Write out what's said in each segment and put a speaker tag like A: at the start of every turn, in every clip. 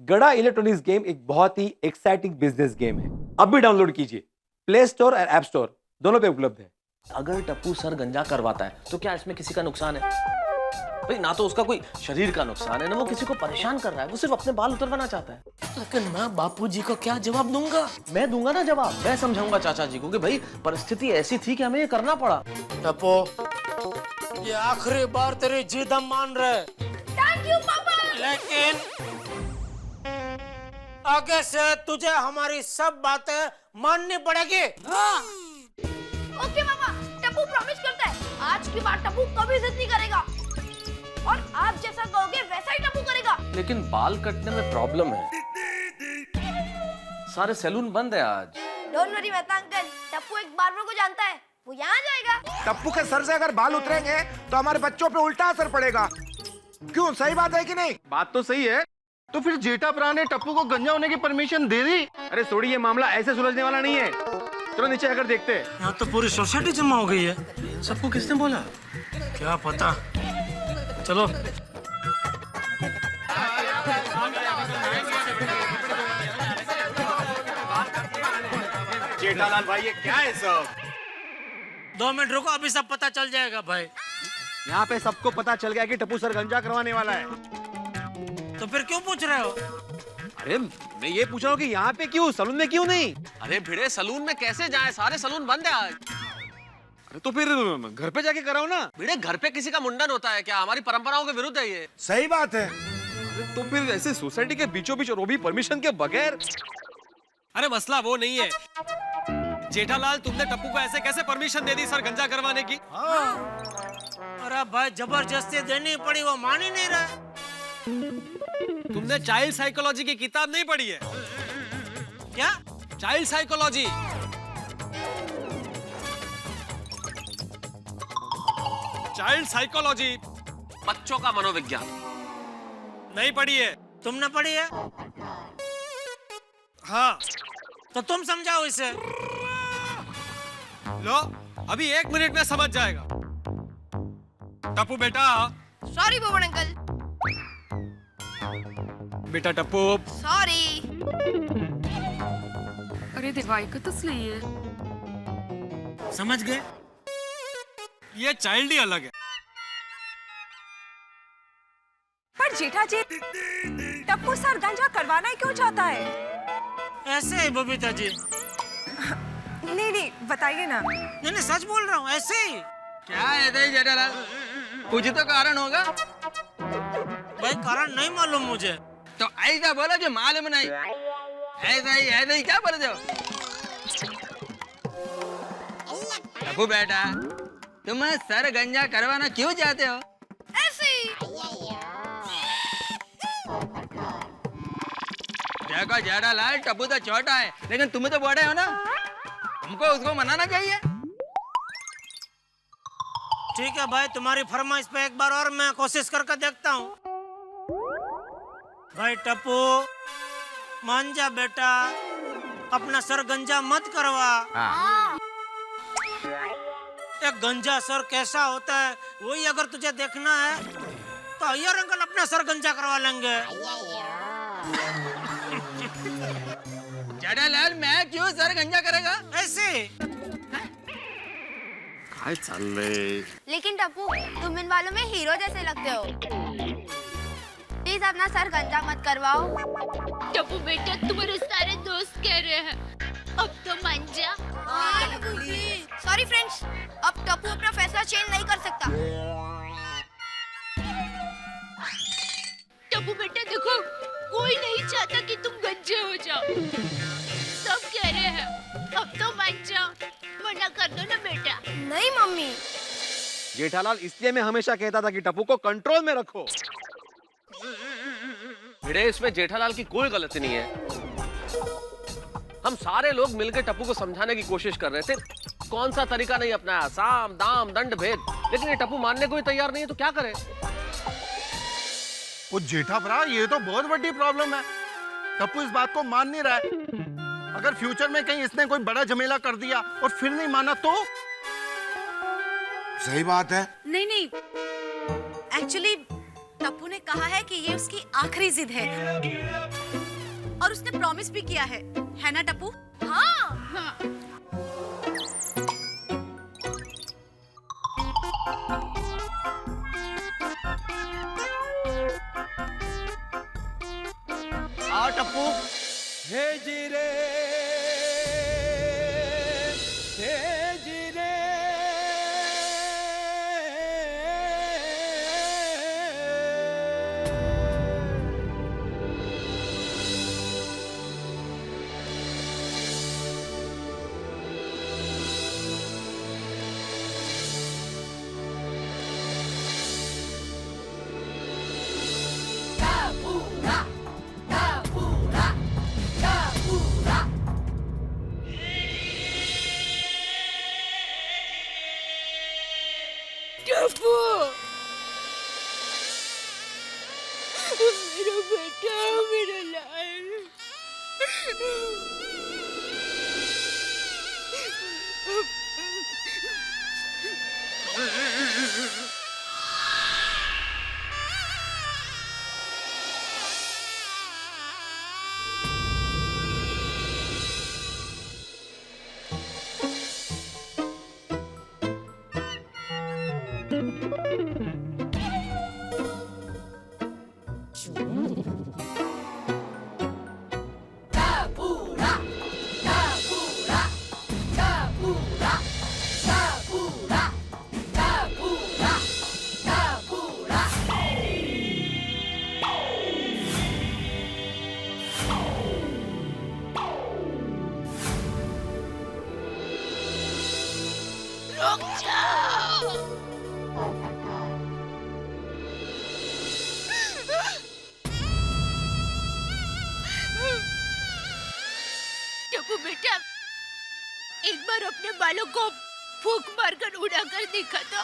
A: गड़ा electronics game एक बहुत ही एक्साइटिंग बिजनेस गेम है। अब भी डाउनलोड कीजिए, प्ले स्टोर और ऐप स्टोर दोनों पे उपलब्ध है।
B: अगर टप्पू सर गंजा करवाता है तो क्या इसमें किसी का नुकसान है? भाई ना तो उसका कोई शरीर का नुकसान है, ना वो किसी को परेशान कर रहा है, वो सिर्फ अपने बाल उतरवाना चाहता है।
C: लेकिन मैं बापूजी को क्या जवाब दूंगा?
B: मैं दूंगा ना जवाब, मैं समझाऊंगा चाचा जी को कि भाई परिस्थिति ऐसी थी कि हमें ये करना पड़ा।
C: टप्पू, ये आखिरी बार तेरी जिद हम मान रहे।
D: थैंक यू पापा।
C: लेकिन आगे से तुझे हमारी सब बातें माननी पड़ेगी।
D: ओके पापा, टप्पू प्रॉमिस करता है आज की बार टप्पू कभी जिद नहीं करेगा और आप जैसा कहोगे वैसा ही टप्पू करेगा।
B: लेकिन बाल कटने में प्रॉब्लम है, सारे सैलून बंद है आज।
D: Don't worry Mehta uncle, Tappu एक बार्बर को जानता है, वो यहाँ जाएगा।
E: टप्पू के सर से अगर बाल उतरेंगे तो हमारे बच्चों पे उल्टा असर पड़ेगा। क्यों, सही बात है कि नहीं?
F: बात तो सही है। तो फिर जेठा प्रा ने टप्पू को गंजा होने की परमिशन दे दी? अरे छोड़िए, ये मामला ऐसे सुलझने वाला नहीं है। चलो नीचे आकर देखते हैं।
C: यहाँ तो पूरी सोसाइटी जमा हो गई है। सबको किसने बोला? क्या पता। चलो।
F: जेठालाल भाई, ये क्या है सब?
C: 2 मिनट रुको, अभी सब पता चल जाएगा भाई।
F: यहाँ पे सबको पता चल गया कि टप्पू सर गंजा करवाने वाला है।
C: तो फिर क्यों पूछ रहे हो?
F: अरे मैं ये पूछ रहा हूँ कि यहाँ पे क्यों, सलून में क्यों नहीं?
B: अरे भिड़े, सलून में कैसे जाए, सारे सलून बंद है आज।
F: अरे तो फिर घर पे जाके कराओ ना।
B: भिड़े, घर पे किसी का मुंडन होता है क्या? हमारी परंपराओं के विरुद्ध है ये।
E: सही बात है।
F: अरे तो फिर ऐसे सोसाइटी के बीचों बीच और वो भी परमिशन के बगैर?
G: अरे मसला वो नहीं है जेठालाल, तुमने टप्पू को ऐसे कैसे परमिशन दे दी सर गंजा करवाने की?
C: अरे भाई, जबरदस्ती देनी पड़ी, वो मान ही नहीं रहा।
G: तुमने चाइल्ड साइकोलॉजी की किताब नहीं पढ़ी है
C: क्या?
G: Child psychology. चाइल्ड साइकोलॉजी
B: बच्चों का मनोविज्ञान
G: नहीं पढ़ी है?
C: तुमने पढ़ी है?
G: हाँ।
C: तो तुम समझाओ इसे।
G: लो, अभी 1 मिनट में समझ जाएगा। टप्पू बेटा,
D: सॉरी बोबड़ अंकल।
G: बेटा टप्पू।
D: सॉरी।
H: अरे दिवाई का तसली है।
C: समझ गए?
G: ये चाइल्ड ही अलग है।
H: पर जेठा जी, टप्पू सर गंजा करवाना ही क्यों चाहता है?
C: ऐसे ही बबीता जी।
H: नहीं नहीं, बताइए ना।
C: नहीं, सच बोल रहा हूँ, ऐसे ही।
I: क्या है जेठालाल, कुछ तो कारण होगा।
C: भाई कारण नहीं मालूम मुझे।
I: तो ऐसा बोलो जो मालूम नहीं। ऐसा ही क्या बोलते हो? टप्पू बेटा, तुम सर गंजा करवाना क्यों चाहते हो?
D: ऐसे ही।
I: देखो जेठालाल, टप्पू तो छोटा है लेकिन तुम तो बड़े हो ना, हमको उसको मनाना चाहिए।
C: ठीक है भाई, तुम्हारी फरमाइश पे एक बार और मैं कोशिश करके देखता हूँ। भाई टप्पू, मान जा बेटा, अपना सर गंजा मत करवा। एक गंजा सर कैसा होता है वही अगर तुझे देखना है तो अय्यर अंकल अपना सर गंजा करवा लेंगे।
I: जेठालाल, मैं क्यों सर गंजा करेगा?
C: ऐसे
F: काय चाललंय?
D: लेकिन टप्पू, तुम इन वालों में हीरो जैसे लगते हो। प्लीज अपना सर गंजा मत करवाओ।
J: टप्पू बेटा, तुम्हारे सारे दोस्त कह रहे हैं, अब तो मान जा।
D: सॉरी फ्रेंड्स, अब टप्पू अपना फैसला चेंज नहीं कर सकता।
J: टप्पू बेटा देखो, कोई नहीं चाहता कि तुम गंजे हो जाओ। सब कह रहे हैं अब तो मान जाओ, मना कर दो ना बेटा।
D: नहीं मम्मी।
F: जेठालाल, इसलिए मैं हमेशा कहता था कि टप्पू को कंट्रोल में रखो।
B: भिड़े, इसमें जेठालाल की कोई गलती नहीं है। हम सारे लोग मिलकर टप्पू को समझाने की कोशिश कर रहे थे, कौन सा तरीका नहीं अपनाया, साम दाम दंड भेद, लेकिन ये टप्पू मानने को ही तैयार नहीं है तो क्या करे?
E: वो जेठा भरा, ये तो बहुत बड़ी प्रॉब्लम है। टप्पू इस बात को मान नहीं रहा है। अगर फ्यूचर में कहीं इसने कोई बड़ा झमेला कर दिया और फिर नहीं माना तो? सही बात है।
H: नहीं नहीं, एक्चुअली टप्पू ने कहा है कि ये उसकी आखिरी जिद है और उसने प्रॉमिस भी किया है ना टप्पू?
J: हाँ।
B: आओ टप्पू।
G: हे जीरे हे जीरे
J: टप्पू, मेरा बेटा, मेरा लाल। रुक जाओ। टप्पू बेटा, एक बार अपने बालों को फूंक मारकर उड़ा कर देखा तो।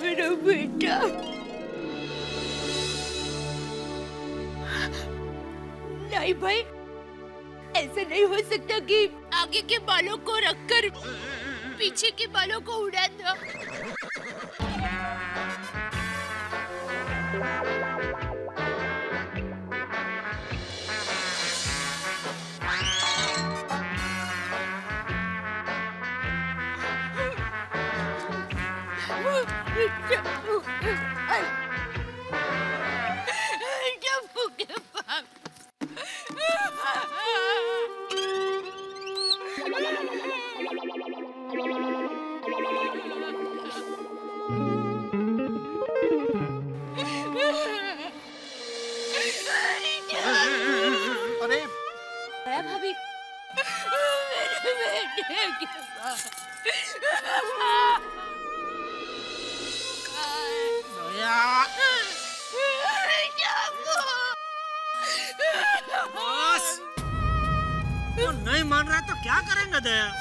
J: मेरा बेटा। नहीं भाई, ऐसा नहीं हो सकता कि आगे के बालों को रखकर पीछे के बालों को उड़ा दो। टप्पू के पाप।
E: अरे
J: भाभी, मेरे बेटे के पास।
C: बॉस, वो नहीं मान रहा तो क्या करेंगे दया?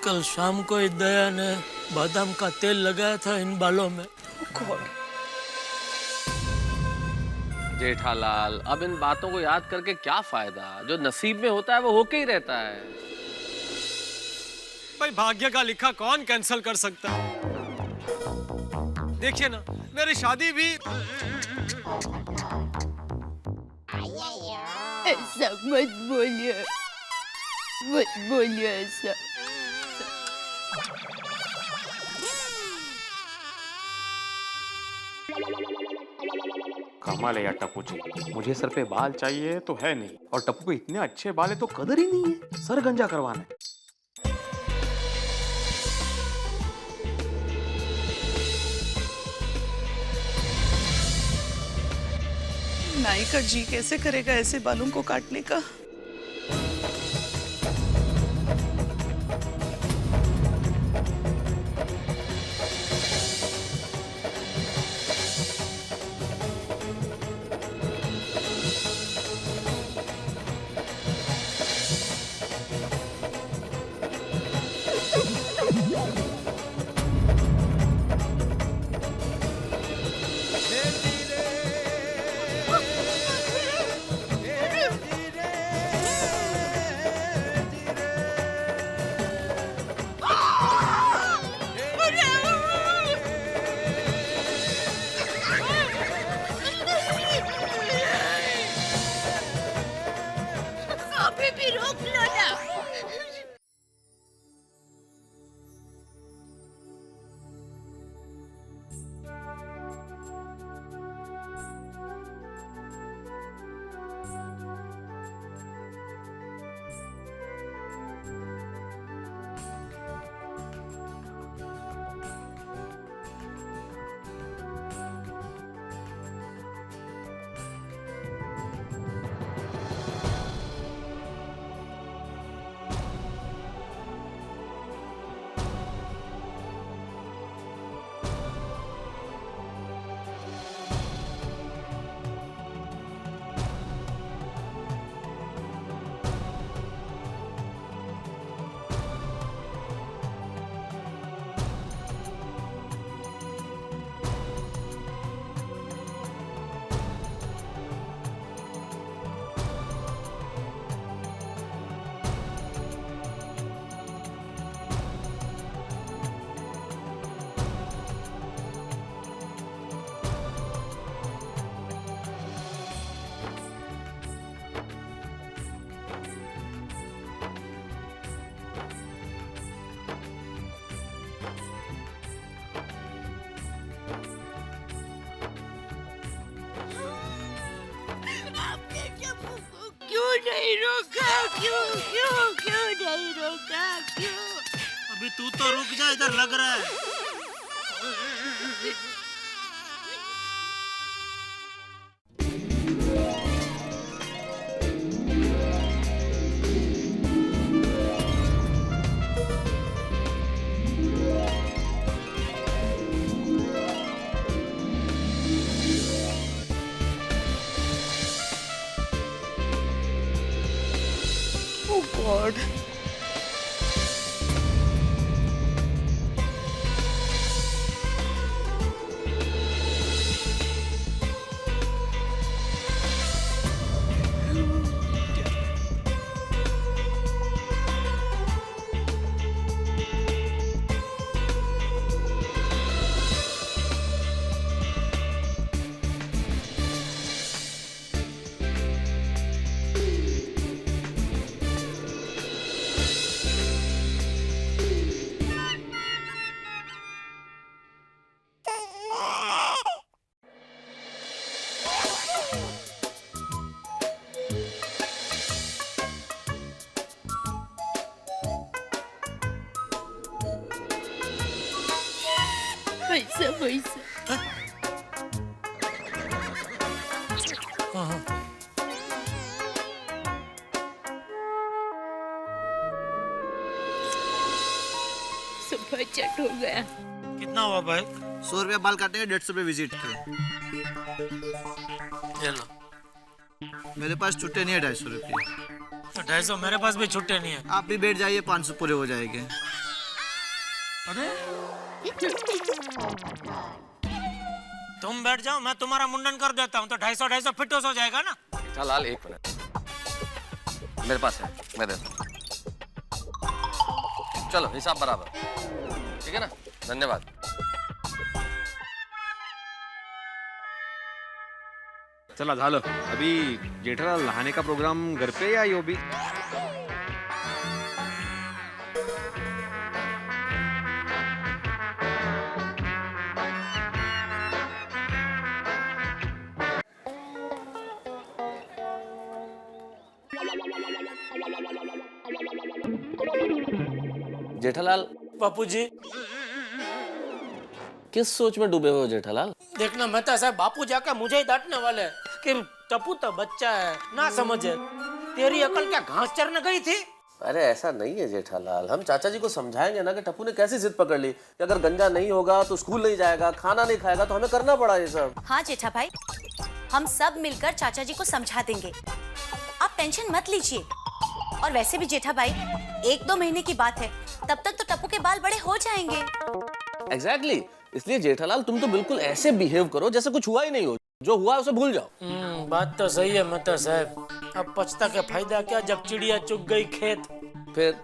C: कल शाम को ही दया ने बादाम का तेल लगाया था इन बालों में।
B: जेठालाल, अब इन बातों को याद करके क्या फायदा? जो नसीब में होता है वो होके ही रहता है।
G: भाई भाग्य का लिखा कौन कैंसिल कर सकता है? देखिए ना, मेरी शादी भी
J: ऐसा मत बोलिए, मत बोलिए ऐसा।
F: कमाल है यार टप्पू जी, मुझे सर पे बाल चाहिए तो है नहीं, और टप्पू को इतने अच्छे बाल है तो कदर ही नहीं है। सर गंजा करवाना है।
H: नाई का जी कैसे करेगा ऐसे बालों को काटने का?
J: अभी भी रोक लो ना। क्यों नहीं रोका? क्यों क्यों क्यों नहीं रोका? क्यों?
C: अभी तू तो रुक जा, इधर लग रहा है।
H: Oh God.
J: पैसा पैसा। सब चट हो गया।
C: कितना हुआ भाई?
E: 100 रुपया बाल काटेंगे, 150 रुपये विजिट के।
C: ये लो।
E: मेरे पास छुट्टे नहीं है 250 रुपये।
C: तो 250 मेरे पास भी छुट्टे नहीं है।
E: आप भी बैठ जाइए, 500 पूरे हो जाएंगे।
C: तुम बैठ जाओ, मैं तुम्हारा मुंडन कर देता हूँ, तो 250 फिटोस हो जाएगा ना?
B: जेठालाल एक मिनट, मेरे पास है, मैं देता हूँ। चलो हिसाब बराबर, ठीक है ना? धन्यवाद।
F: चला झालं. अभी जेठालाल नहाने का प्रोग्राम घर पे या यो भी?
B: जेठालाल,
C: बापूजी,
B: किस सोच में डूबे हो जेठालाल?
C: देखना मैं तो ऐसा बापू जाकर मुझे ही डांटने वाले हैं कि टप्पू तो बच्चा है ना समझे। तेरी अकल क्या घास चरने गई थी?
B: अरे ऐसा नहीं है जेठालाल, हम चाचा जी को समझाएंगे ना कि टप्पू ने कैसी जिद पकड़ ली कि अगर गंजा नहीं होगा तो स्कूल नहीं जाएगा, खाना नहीं खाएगा, तो हमें करना पड़ा ये सब।
H: हाँ जेठा भाई, हम सब मिलकर चाचा जी को समझा देंगे, आप टेंशन मत लीजिए। और वैसे भी जेठा भाई 1-2 महीने की बात है, तब तक तो टप्पू के बाल बड़े हो जाएंगे।
B: एग्जैक्टली, इसलिए जेठालाल तुम तो बिल्कुल ऐसे बिहेव करो जैसे कुछ हुआ ही नहीं हो, जो हुआ उसे भूल जाओ।
C: बात तो सही है मेहता साहब, अब पछता के फायदा क्या जब चिड़िया चुग गई खेत।
B: फिर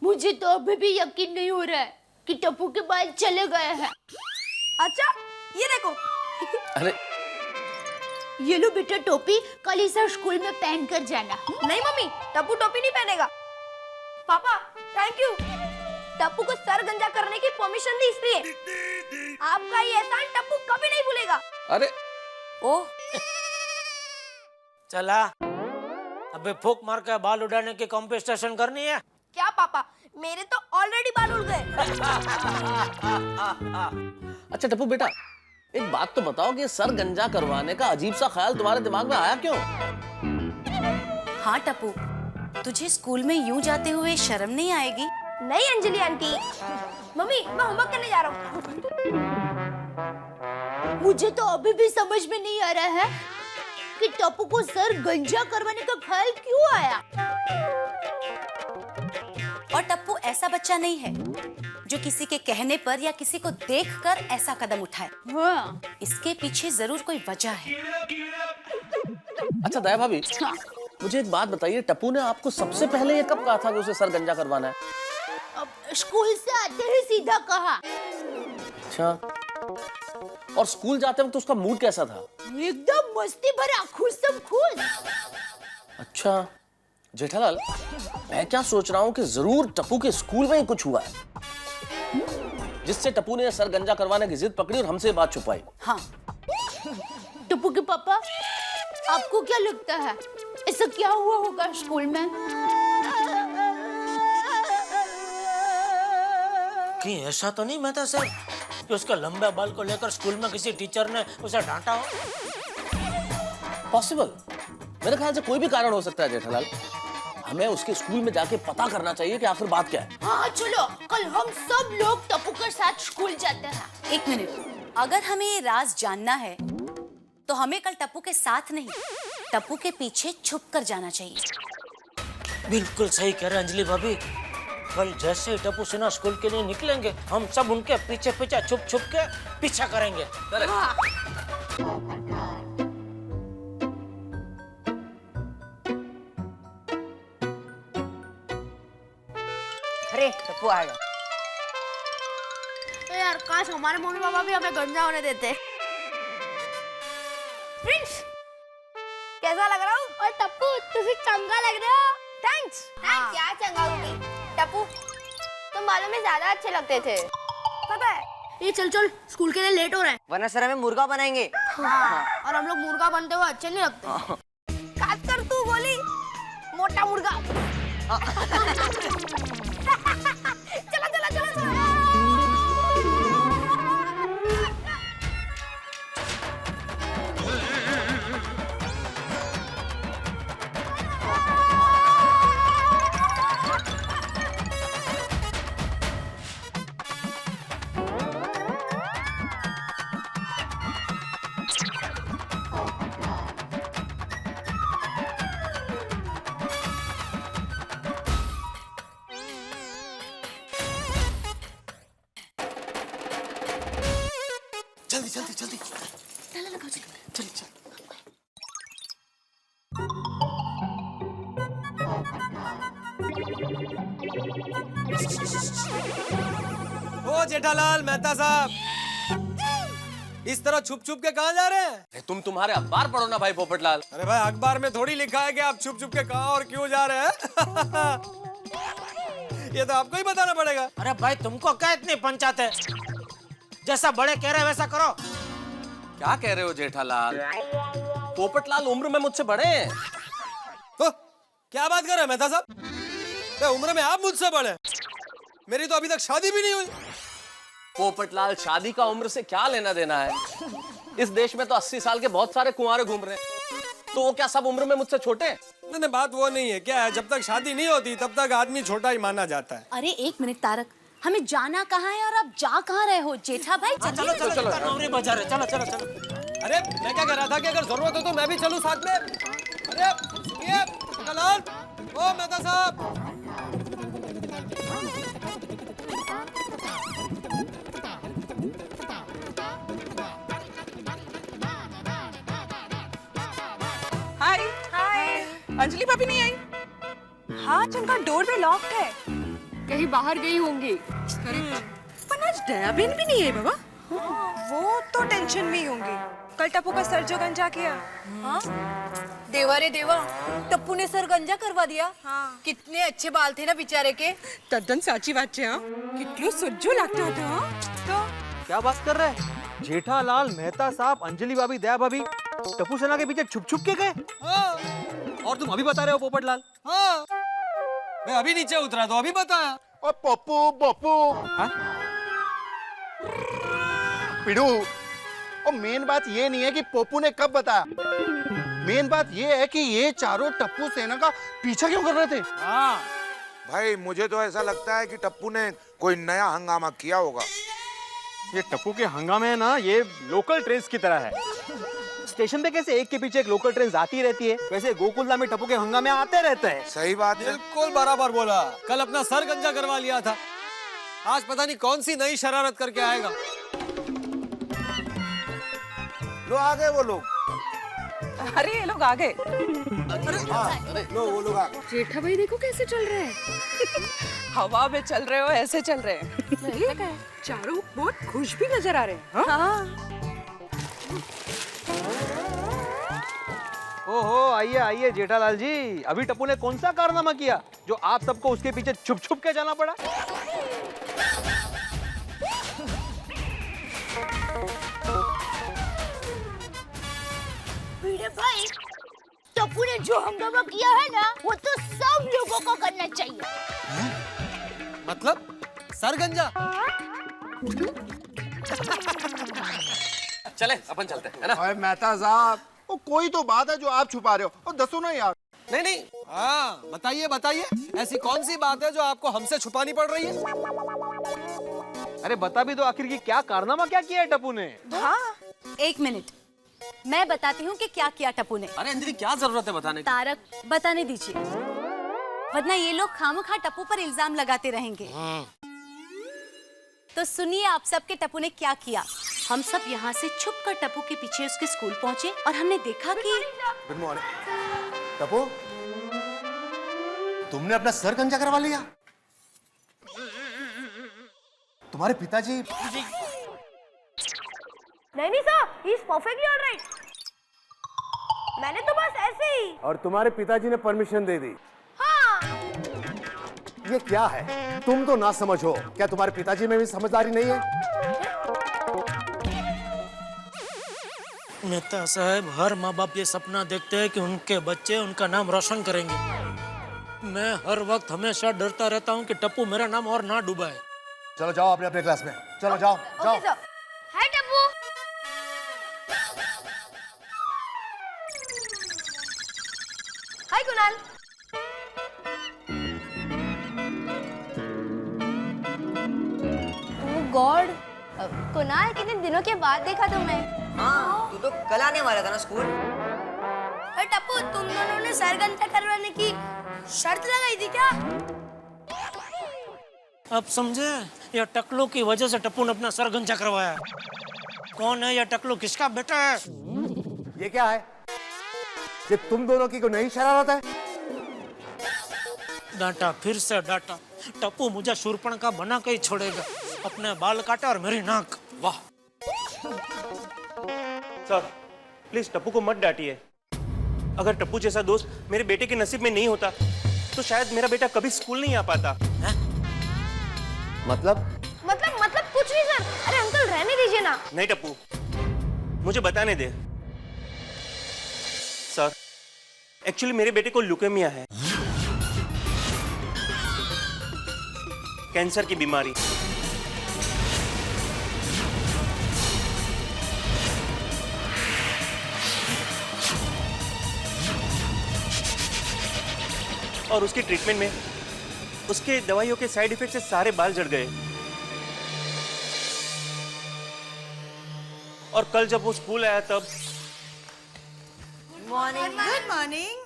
J: मुझे तो अभी भी यकीन नहीं हो रहा है कि टप्पू के बाल चले गए हैं।
D: अच्छा ये देखो।
B: अरे
J: ये लो बेटा टोपी, कल इसे स्कूल में पहन कर जाना।
D: नहीं मम्मी, टप्पू टोपी नहीं पहनेगा। पापा थैंक यू, टप्पू को सर गंजा करने की परमिशन दी इसलिए। आपका ये एहसान टप्पू कभी नहीं भूलेगा।
B: अरे
H: ओह,
C: चला अबे फूक मार के बाल उड़ाने की कॉम्पिटिशन करनी है।
D: क्या पापा, मेरे तो ऑलरेडी बाल उड़ गए।
B: अच्छा टप्पू बेटा, एक बात तो बताओ कि सर गंजा करवाने का अजीब सा ख्याल तुम्हारे दिमाग में आया क्यों?
H: हाँ टप्पू, तुझे स्कूल में यूं जाते हुए शर्म नहीं आएगी?
D: नहीं अंजलि आंटी, मम्मी मैं होमवर्क करने जा रहा हूँ।
J: मुझे तो अभी भी समझ में नहीं आ रहा है कि टप्पू को सर गंजा करवाने का ख्याल क्यों आया।
H: और टप्पू ऐसा बच्चा नहीं है जो किसी के कहने पर या किसी को देखकर ऐसा कदम उठाए।
J: हाँ।
H: इसके पीछे जरूर कोई वजह है।
B: अच्छा दया भाभी, मुझे एक बात बताइए, टप्पू ने आपको सबसे पहले ये कब कहा था कि उसे सर गंजा करवाना है?
J: अब स्कूल से आते ही सीधा कहा।
B: अच्छा, और स्कूल जाते वक्त उसका मूड कैसा था?
J: एकदम मस्ती भरा, खुश खुश।
B: अच्छा जेठालाल, मैं क्या सोच रहा हूँ कि जरूर टप्पू के स्कूल में ही कुछ हुआ है जिससे टप्पू ने सर गंजा करवाने की जिद पकड़ी और हमसे बात छुपाई।
H: हाँ,
J: टप्पू के पापा, आपको क्या लगता है ऐसा क्या हुआ होगा स्कूल में?
C: कहीं ऐसा तो नहीं मेहता साहब कि उसके लंबे बाल को लेकर स्कूल में किसी टीचर ने उसे डांटा हो?
B: पॉसिबल, मेरे ख्याल से कोई भी कारण हो सकता है जेठालाल। हमें उसके स्कूल में जाके पता करना चाहिए कि आखिर बात क्या है।
J: हाँ चलो, कल हम सब लोग टप्पू के साथ स्कूल जाते हैं।
H: 1 मिनट, अगर हमें ये राज जानना है तो हमें कल टप्पू के साथ नहीं, टप्पू के पीछे छुप कर जाना चाहिए।
C: बिल्कुल सही कह रहे अंजलि भाभी, कल जैसे ही टप्पू सिन्हा स्कूल के लिए निकलेंगे, हम सब उनके पीछे पीछे छुप छुप के पीछा करेंगे।
D: अरे टप्पू आएगा। यार काश हमारे मम्मी पापा भी हमें गंजा होने देते। प्रिंस, कैसा लग रहा हूँ? और टप्पू तुम चंगा लग रहे हो। थैंक्स। क्या चंगा होगी? टप्पू तुम बालों में ज्यादा अच्छे लगते थे। पता है? ये चल चल, स्कूल के लिए लेट हो रहा है।
K: वरना सर हमें मुर्गा बनाएंगे।
D: हाँ, और हम लोग मुर्गा बनते हुए अच्छे नहीं लगते। खासकर तू बोली मोटा मुर्गा। चला चला चला चला।
B: जल्दी जल्दी जल्दी चल लगाओ, चल चल।
G: ओ जेठालाल, मेहता साहब, इस तरह छुप छुप के कहाँ जा रहे हैं?
B: तुम तुम्हारे अखबार पढ़ो ना भाई पोपटलाल।
G: अरे भाई, अखबार में थोड़ी लिखा है कि आप छुप छुप के कहाँ और क्यों जा रहे हैं। ये तो आपको ही बताना पड़ेगा।
C: अरे भाई, तुमको क्या इतनी पंचायत है? जैसा बड़े कह रहे हैं वैसा करो।
B: क्या कह रहे हो जेठालाल? पोपटलाल उम्र में मुझसे बड़े हैं।
G: तो क्या बात कर रहे हैं मेहता साहब? उम्र में आप मुझसे बड़े, मेरी तो अभी तक शादी भी नहीं हुई।
B: पोपटलाल, शादी का उम्र से क्या लेना देना है? इस देश में तो 80 साल के बहुत सारे कुंवारे घूम रहे हैं, तो वो क्या सब उम्र में मुझसे छोटे हैं?
G: नहीं, बात वो नहीं है। क्या है, जब तक शादी नहीं होती तब तक आदमी छोटा ही माना जाता है।
H: अरे एक मिनट तारक, हमें जाना कहाँ है और आप जा कहाँ रहे हो? जेठा भाई
C: चलो चलो चलो नौरी बाजार है, चलो चलो चलो।
G: अरे मैं क्या कह रहा था कि अगर जरूरत हो तो मैं भी चलूं साथ में। अरे सुनिए जेठालाल, ओ मेहता साहब।
K: हाय हाय। अंजलि भाभी नहीं आई? हाँ, जिनका डोर पे लॉक है।
J: कहीं बाहर गई होंगी।
K: पर आज दया बहन भी नहीं है बाबा। वो तो टेंशन में ही होंगी। कल टप्पू का सर जो गंजा किया। हाँ?
L: देवा रे देवा, टप्पू ने सर गंजा करवा दिया।
K: हाँ।
L: कितने अच्छे बाल थे ना बेचारे के।
K: तद्दन साची बात है। हाँ? कितनो सुज्जो लगता था। हाँ? तो
A: क्या बात कर रहे हैं? जेठालाल, मेहता साहब, अंजलि भाभी, दया भाभी टप्पू सेना के पीछे छुप छुप के गए।
G: हाँ।
A: और तुम अभी बता रहे हो पोपटलाल?
G: हाँ। मैं अभी नीचे उतरा तो अभी बताया।
E: और पप्पू बप्पू पिड़ू, और मेन बात ये नहीं है कि पप्पू ने कब बताया, मेन बात ये है कि ये चारों टप्पू सेना का पीछा क्यों कर रहे थे।
G: हाँ
M: भाई मुझे तो ऐसा लगता है कि टप्पू ने कोई नया हंगामा किया होगा।
A: ये टप्पू के हंगामे है ना, ये लोकल ट्रेन्स की तरह है। स्टेशन पे कैसे एक के पीछे एक लोकल ट्रेन आती रहती है, वैसे गोकुलधाम में टप्पू के हंगामे आते रहते हैं।
M: सही बात है,
G: बिल्कुल बराबर बोला। कल अपना सर गंजा करवा लिया था, आज पता नहीं कौन सी नई शरारत करके आएगा।
M: लो आ गए वो लोग।
K: अरे ये लोग आ गए।
M: लो वो लोग आ गए।
J: जेठा भाई देखो कैसे चल रहे हैं।
K: हवा में चल रहे हो, ऐसे चल रहे हैं। चारों बहुत खुश भी नजर आ रहे हैं। हाँ?
A: ओहो, आइए आइए जेठालाल जी, अभी टप्पू ने कौन सा कारनामा किया जो आप सबको उसके पीछे छुप छुप के जाना पड़ा?
J: भिड़े भाई, टप्पू ने जो हंगामा किया है ना, वो तो सब लोगों को करना चाहिए।
G: मतलब सर गंजा।
B: चले अपन चलते हैं, है ना?
E: अरे मेहता साहब, वो कोई तो बात है जो आप छुपा रहे हो, और दसो ना यार।
G: नहीं नहीं, हाँ बताइए बताइए, ऐसी कौन सी बात है जो आपको हमसे छुपानी पड़ रही है?
A: अरे बता भी दो आखिर की क्या कारनामा क्या किया है टप्पू ने?
H: हाँ, एक मिनट, मैं बताती हूँ कि क्या किया टप्पू ने।
B: अरे अंजलि क्या जरूरत है बताने की?
H: तारक बताने दीजिए, वरना ये लोग खामखा टप्पू पर इल्जाम लगाते रहेंगे। तो सुनिए आप सब के टप्पू ने क्या किया। हम सब यहाँ से छुप कर टप्पू के पीछे उसके स्कूल पहुँचे और हमने देखा कि
F: गुड मॉर्निंग। टप्पू, तुमने अपना सर गंजा करवा लिया? तुम्हारे पिताजी?
D: नहीं sir, he is perfectly alright. मैंने तो बस ऐसे ही।
F: और तुम्हारे पिताजी ने परमिशन दे दी?
D: हाँ।
F: ये क्या है, तुम तो ना समझ हो। क्या तुम्हारे पिताजी में भी समझदारी नहीं है?
C: मेहता साहब, हर माँ बाप ये सपना देखते हैं कि उनके बच्चे उनका नाम रोशन करेंगे। मैं हर वक्त हमेशा डरता रहता हूँ कि टप्पू मेरा नाम और ना डुबाए।
F: चलो जाओ अपने अपने क्लास में, चलो जाओ जाओ।
D: Okay sir. Hi Tappu. Hi Kunal. Oh God, Kunal कितने दिनों के बाद देखा तुम्हें।
L: हाँ, तू तो कल आने वाला था ना स्कूल।
D: अरे टप्पू, तुम दोनों ने सर गंजा करवाने की शर्त लगाई थी क्या?
C: अब समझे, यह टकलू की वजह से टप्पू ने अपना सर गंजा करवाया। कौन है यह टकलू, किसका बेटा है?
F: ये क्या है? ये तुम दोनों की कोई नई शरारत है?
C: डांटा, फिर से डांटा। टप्पू मुझे शूरपणखा बना के ही छोड़ेगा। अपने बाल काटा और मेरी नाक। वाह।
N: सर प्लीज टप्पू को मत डांटिए। अगर टप्पू जैसा दोस्त मेरे बेटे के नसीब में नहीं होता तो शायद मेरा बेटा कभी स्कूल नहीं आ पाता।
F: मतलब
D: कुछ नहीं सर। अरे अंकल रहने दीजिए ना।
N: नहीं टप्पू, मुझे बताने दे। सर एक्चुअली मेरे बेटे को ल्यूकेमिया है, कैंसर की बीमारी। और उसकी ट्रीटमेंट में उसके दवाइयों के साइड इफेक्ट से सारे बाल झड़ गए। और कल जब वो स्कूल आया तब
K: morning. Good morning.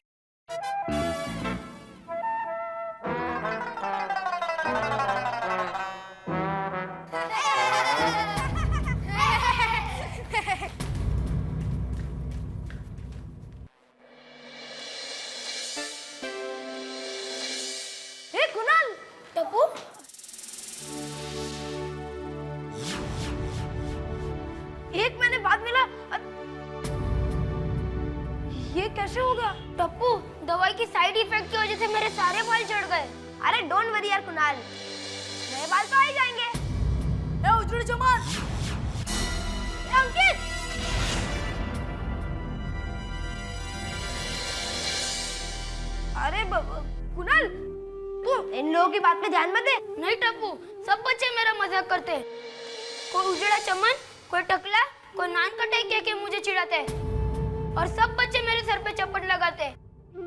D: Hey Kunal, Tappu एक महीने बाद मिला। ये कैसे हो गया? टप्पू, दवाई की साइड इफेक्ट की वजह से मेरे सारे बाल झड़ गए। अरे डोंट वरी यार कुणाल, नए बाल तो आ ही जाएंगे। ए उजड़ जमान, ए अंकित, अरे कुणाल, तू इन लोगों की बात पे ध्यान मत दे। नहीं टप्पू, सब बच्चे मेरा मजाक करते हैं। कोई उजड़ा चमन, कोई टकला, कोई नान कटाई कह के मुझे चिढ़ाते हैं और सब बच्चे मेरे सर पे चप्पट लगाते हैं।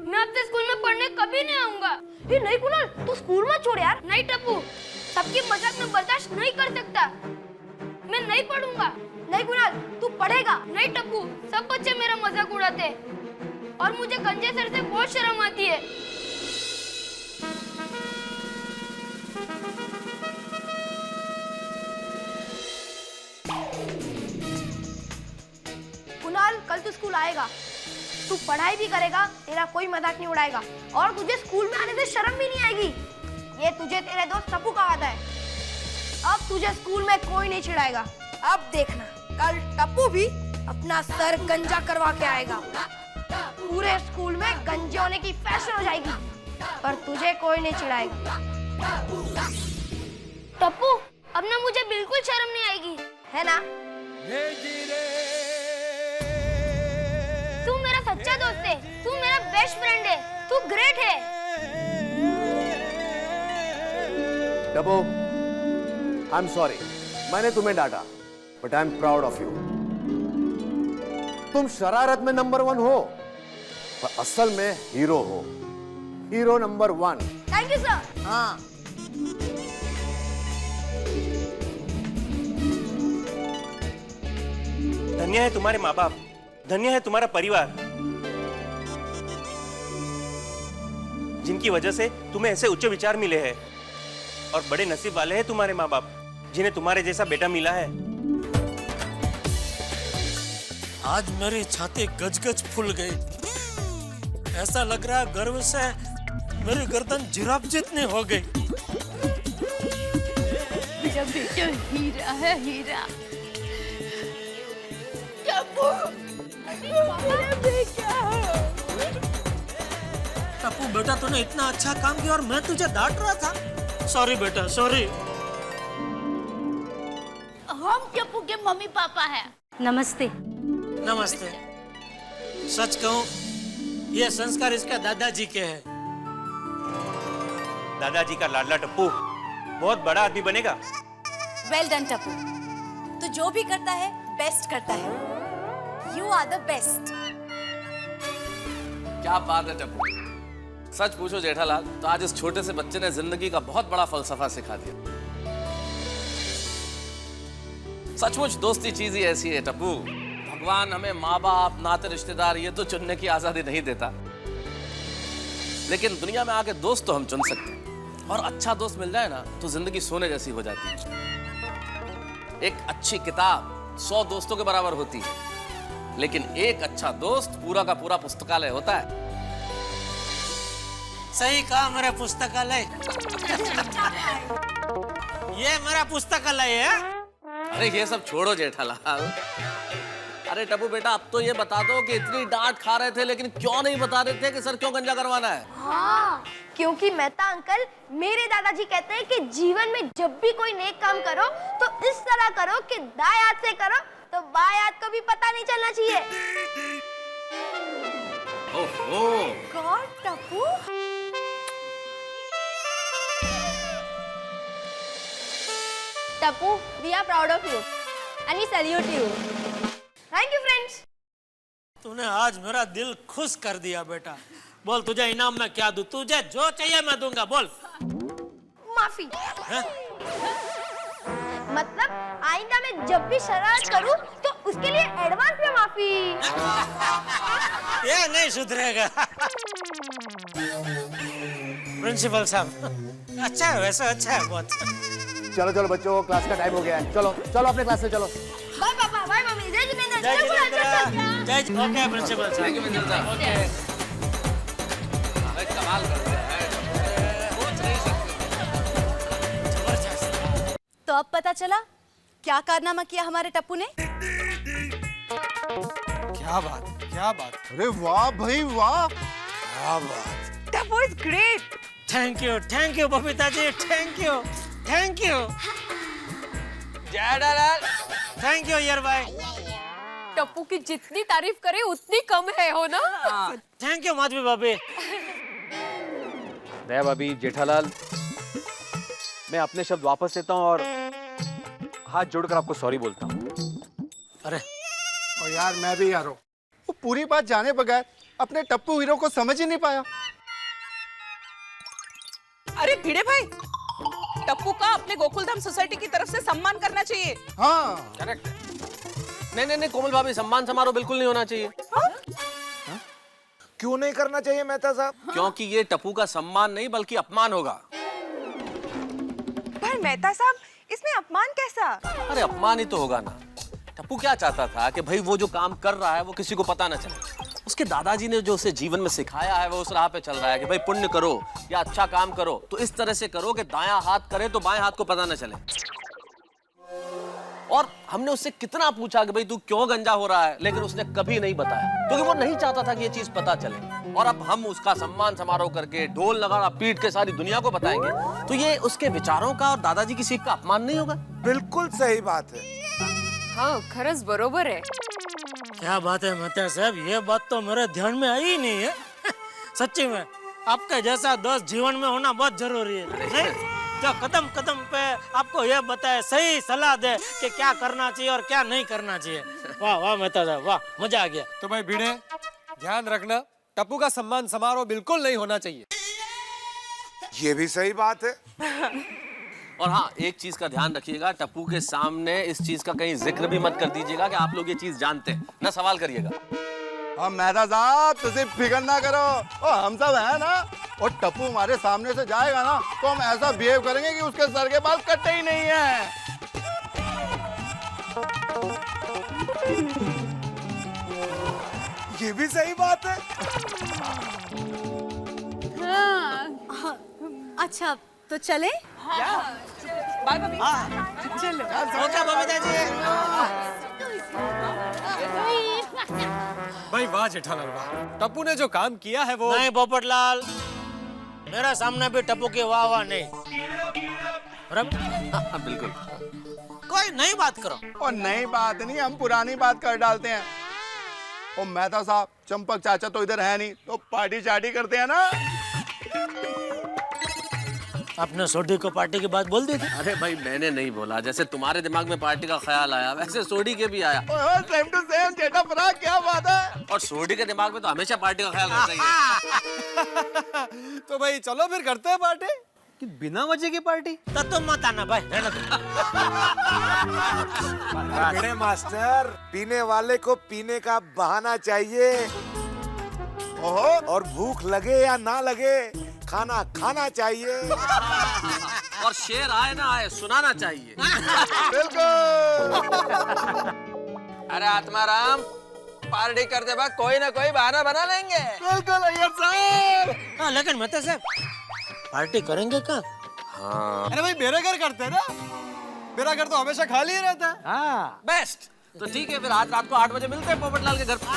D: मैं अब से स्कूल में पढ़ने कभी नहीं आऊंगा। ये नहीं कुणाल, तू स्कूल मत छोड़ यार। नहीं टप्पू, सबकी मजाक में बर्दाश्त नहीं कर सकता। मैं नहीं पढ़ूंगा। नहीं कुणाल, तू पढ़ेगा। नहीं टप्पू, सब बच्चे मेरा मजाक उड़ाते हैं और मुझे गंजे सर से बहुत शर्म आती है। कुणाल, कल तू स्कूल आएगा, तू पढ़ाई भी करेगा, तेरा कोई मजाक नहीं उड़ाएगा और तुझे स्कूल में आने से शर्म भी नहीं आएगी। ये तुझे तेरे दोस्त टप्पू का वादा है। अब तुझे स्कूल में कोई नहीं चिढ़ाएगा। अब देखना, कल टप्पू भी अपना सर गंजा करवा के आएगा। पूरे स्कूल में गंजे होने की फैशन हो जाएगी पर तुझे कोई नहीं चिढ़ाएगा। टप्पू, अब ना मुझे बिल्कुल शर्म नहीं आएगी, है ना? तू मेरा सच्चा दोस्त है, तू मेरा बेस्ट फ्रेंड है, तू ग्रेट है।
A: टप्पू, आई एम सॉरी, मैंने तुम्हें डांटा, but I am proud of you. तुम शरारत में नंबर 1 हो, पर असल में हीरो हो, hero number 1।
D: Thank you sir.
A: हाँ,
N: धन्य है तुम्हारे माँ बाप, धन्य है तुम्हारा परिवार, जिनकी वजह से तुम्हें ऐसे उच्च विचार मिले हैं। और बड़े नसीब वाले हैं तुम्हारे माँ बाप, जिन्हें तुम्हारे जैसा बेटा मिला है।
C: आज मेरी छाती गजगज फूल गई। ऐसा लग रहा है गर्व से मेरी गर्दन जिराफ जितनी हो गई।
J: मेरा बेटा हीरा है, हीरा।
C: टप्पू बेटा, तूने इतना अच्छा काम किया और मैं तुझे डांट रहा था। सॉरी बेटा, सॉरी।
J: हम टप्पू के मम्मी पापा हैं।
H: नमस्ते।
C: नमस्ते। सच कहूं, ये संस्कार इसका दादाजी के हैं।
N: दादाजी का लाडला टप्पू बहुत बड़ा आदमी बनेगा।
H: वेल डन टप्पू, तू जो भी करता है बेस्ट करता है। You are the best.
B: क्या बात है टप्पू, सच पूछो जेठालाल तो आज इस छोटे से बच्चे ने जिंदगी का बहुत बड़ा फलसफा सिखा दिया। सचमुच दोस्ती चीज ही ऐसी है टप्पू। भगवान हमें माँ बाप, नाते, रिश्तेदार ये तो चुनने की आजादी नहीं देता, लेकिन दुनिया में आके दोस्त तो हम चुन सकते हैं। और अच्छा दोस्त मिल जाए ना तो जिंदगी सोने जैसी हो जाती है। एक अच्छी किताब 100 दोस्तों के बराबर होती है, लेकिन एक अच्छा दोस्त पूरा का पूरा पुस्तकालय होता है।
C: सही कहा मेरा पुस्तकालय। ये मेरा पुस्तकालय है।
B: अरे ये सब छोड़ो जेठालाल। अरे टप्पू बेटा, अब तो ये बता दो कि इतनी डांट खा रहे थे लेकिन क्यों नहीं बता रहे थे कि सर क्यों गंजा करवाना है?
D: हाँ, क्योंकि मेहता अंकल, मेरे दादाजी कहते हैं कि जीवन में जब भी कोई नेक काम करो तो इस तरह करो कि दाएं हाथ से करो तो बाएं हाथ को भी पता नहीं चलना चाहिए।
B: ओहो,
D: God Tappu. Tappu, we are proud of you and we salute you. Thank you friends.
C: तूने आज मेरा दिल खुश कर दिया बेटा। बोल तुझे इनाम में क्या दूं? तुझे जो चाहिए मैं दूंगा, बोल।
D: माफी।
C: हैं?
D: मतलब आइंदा मैं जब भी शरारत करूं तो उसके लिए एडवांस में माफी।
C: ये नहीं सुधरेगा। प्रिंसिपल साहब अच्छा है, वैसे अच्छा है बहुत।
E: चलो चलो बच्चों, क्लास का टाइम हो गया है। चलो चलो अपने क्लास में चलो।
D: बाय पापा, बाय मम्मी, जय जितेंद्र,
C: जय
D: जय
C: जितेंद्र, जय ओके प्रिंसिपल साहब।
B: थैंक यू प्रिंसिपल साहब।
C: ओके।
B: भाई कमाल करते हैं, सोच नहीं सकते।
H: तो अब पता चला क्या कारनामा किया हमारे टप्पू ने।
G: क्या बात।
E: अरे वाह भाई वाह।
G: क्या बात।
K: That was great.
C: Thank you Babita ji, thank you.
I: Jethalal
C: thank you यार भाई।
L: टप्पू की जितनी तारीफ करे उतनी कम है, हो ना?
C: थैंक यू माधवी भाभी।
A: दया भाभी, जेठालाल, मैं अपने शब्द वापस लेता हूँ और हाथ जोड़कर आपको सॉरी बोलता हूँ।
C: अरे
E: और यार मैं भी यार हूँ, वो पूरी बात जाने बगैर अपने टप्पू हीरो को समझ ही नहीं पाया।
K: अरे भिड़े भाई, टप्पू का अपने गोकुलधाम सोसाइटी की तरफ से सम्मान करना चाहिए।
E: हाँ
B: करेक्ट। नहीं कोमल भाभी, सम्मान समारोह बिल्कुल नहीं होना चाहिए।
M: क्यों नहीं करना चाहिए मेहता साहब?
B: क्योंकि ये टप्पू का सम्मान नहीं बल्कि अपमान होगा।
K: पर मेहता साहब, इसमें अपमान कैसा?
B: अरे अपमान ही तो होगा ना। टप्पू क्या चाहता था कि भाई वो जो काम कर रहा है वो किसी को पता ना चले। उसके दादाजी ने जो उसे जीवन में सिखाया है वो उस राह पे चल रहा है कि भाई पुण्य करो या अच्छा काम करो तो इस तरह से करो कि दायां हाथ करे तो बाएं हाथ को पता ना चले। और हमने उससे कितना पूछा कि भाई तू क्यों गंजा हो रहा है, लेकिन उसने कभी नहीं बताया क्योंकि वो नहीं चाहता था कि ये चीज पता चले। और अब हम उसका सम्मान समारोह करके ढोल नगाड़ा पीट के सारी दुनिया को बताएंगे तो ये उसके विचारों का और दादाजी की सीख का अपमान नहीं होगा?
M: बिल्कुल सही बात है।
L: हाँ, खरंच बरोबर है।
C: क्या बात है मेहता साहब, ये बात तो मेरे ध्यान में आई ही नहीं है। सच्ची में आपके जैसा दोस्त जीवन में होना बहुत जरूरी है, नहीं? जो कदम कदम पे आपको ये बताए, सही सलाह दे कि क्या करना चाहिए और क्या नहीं करना चाहिए। वाह वाह मेहता साहब, वाह, मजा आ गया।
G: तो भाई भिड़े, ध्यान रखना, टप्पू का सम्मान समारोह बिल्कुल नहीं होना चाहिए।
M: ये भी सही बात है।
B: और हाँ, एक चीज का ध्यान रखिएगा, टप्पू के सामने इस चीज का कहीं जिक्र भी मत कर दीजिएगा कि आप लोग ये चीज जानते हैं, ना सवाल करिएगा।
E: हम मेहता साहब तुझे फिक्र ना करो, और हम सब है ना। और टप्पू हमारे सामने से जाएगा ना तो हम ऐसा बिहेव करेंगे कि उसके सर के बाल कटे ही नहीं है।
M: ये भी सही बात है।
H: अच्छा तो चले।
K: बाय बबी। चलो।
C: ओके बबीता जी।
G: भाई वाह जेठालाल वाह, टप्पू ने जो काम किया है वो।
C: नहीं पोपटलाल, मेरे सामने भी टप्पू की वाह वाह नहीं।
B: बिल्कुल।
C: कोई नई बात करो।
E: और नई बात नहीं, हम पुरानी बात कर डालते हैं। और मेहता साहब, चंपक चाचा तो इधर है नहीं, तो पार्टी चार्टी करते हैं ना।
C: आपने सोडी को पार्टी की बात बोल दी थी।
B: अरे भाई मैंने नहीं बोला, जैसे तुम्हारे दिमाग में पार्टी का ख्याल आया वैसे सोडी के भी आया।
E: सेम टू सेम जेठा फराक, क्या बात है।
B: और सोडी के दिमाग में तो हमेशा पार्टी का ख्याल रहता ही है।
G: तो भाई चलो फिर करते हैं पार्टी।
A: कि बिना वजह की पार्टी?
C: तो तुम मत आना भाई, रहने दो।
M: बड़े मास्टर, पीने वाले को पीने का बहाना चाहिए। ओहो, और भूख लगे या ना लगे खाना खाना चाहिए।
B: और शेर आए ना आए सुनाना चाहिए।
E: बिल्कुल।
I: अरे आत्माराम, पार्टी करते वक्त कोई ना कोई बहाना बना लेंगे।
E: बिल्कुल अय्यर साहब।
C: हाँ लेकिन मेहता साहब, पार्टी करेंगे कहाँ?
B: हाँ
G: अरे भाई मेरे घर करते हैं ना, मेरा घर तो हमेशा खाली ही रहता है।
A: हाँ
B: बेस्ट। तो ठीक है फिर आज रात को 8 बजे मिलते हैं पोपटलाल के घर पर।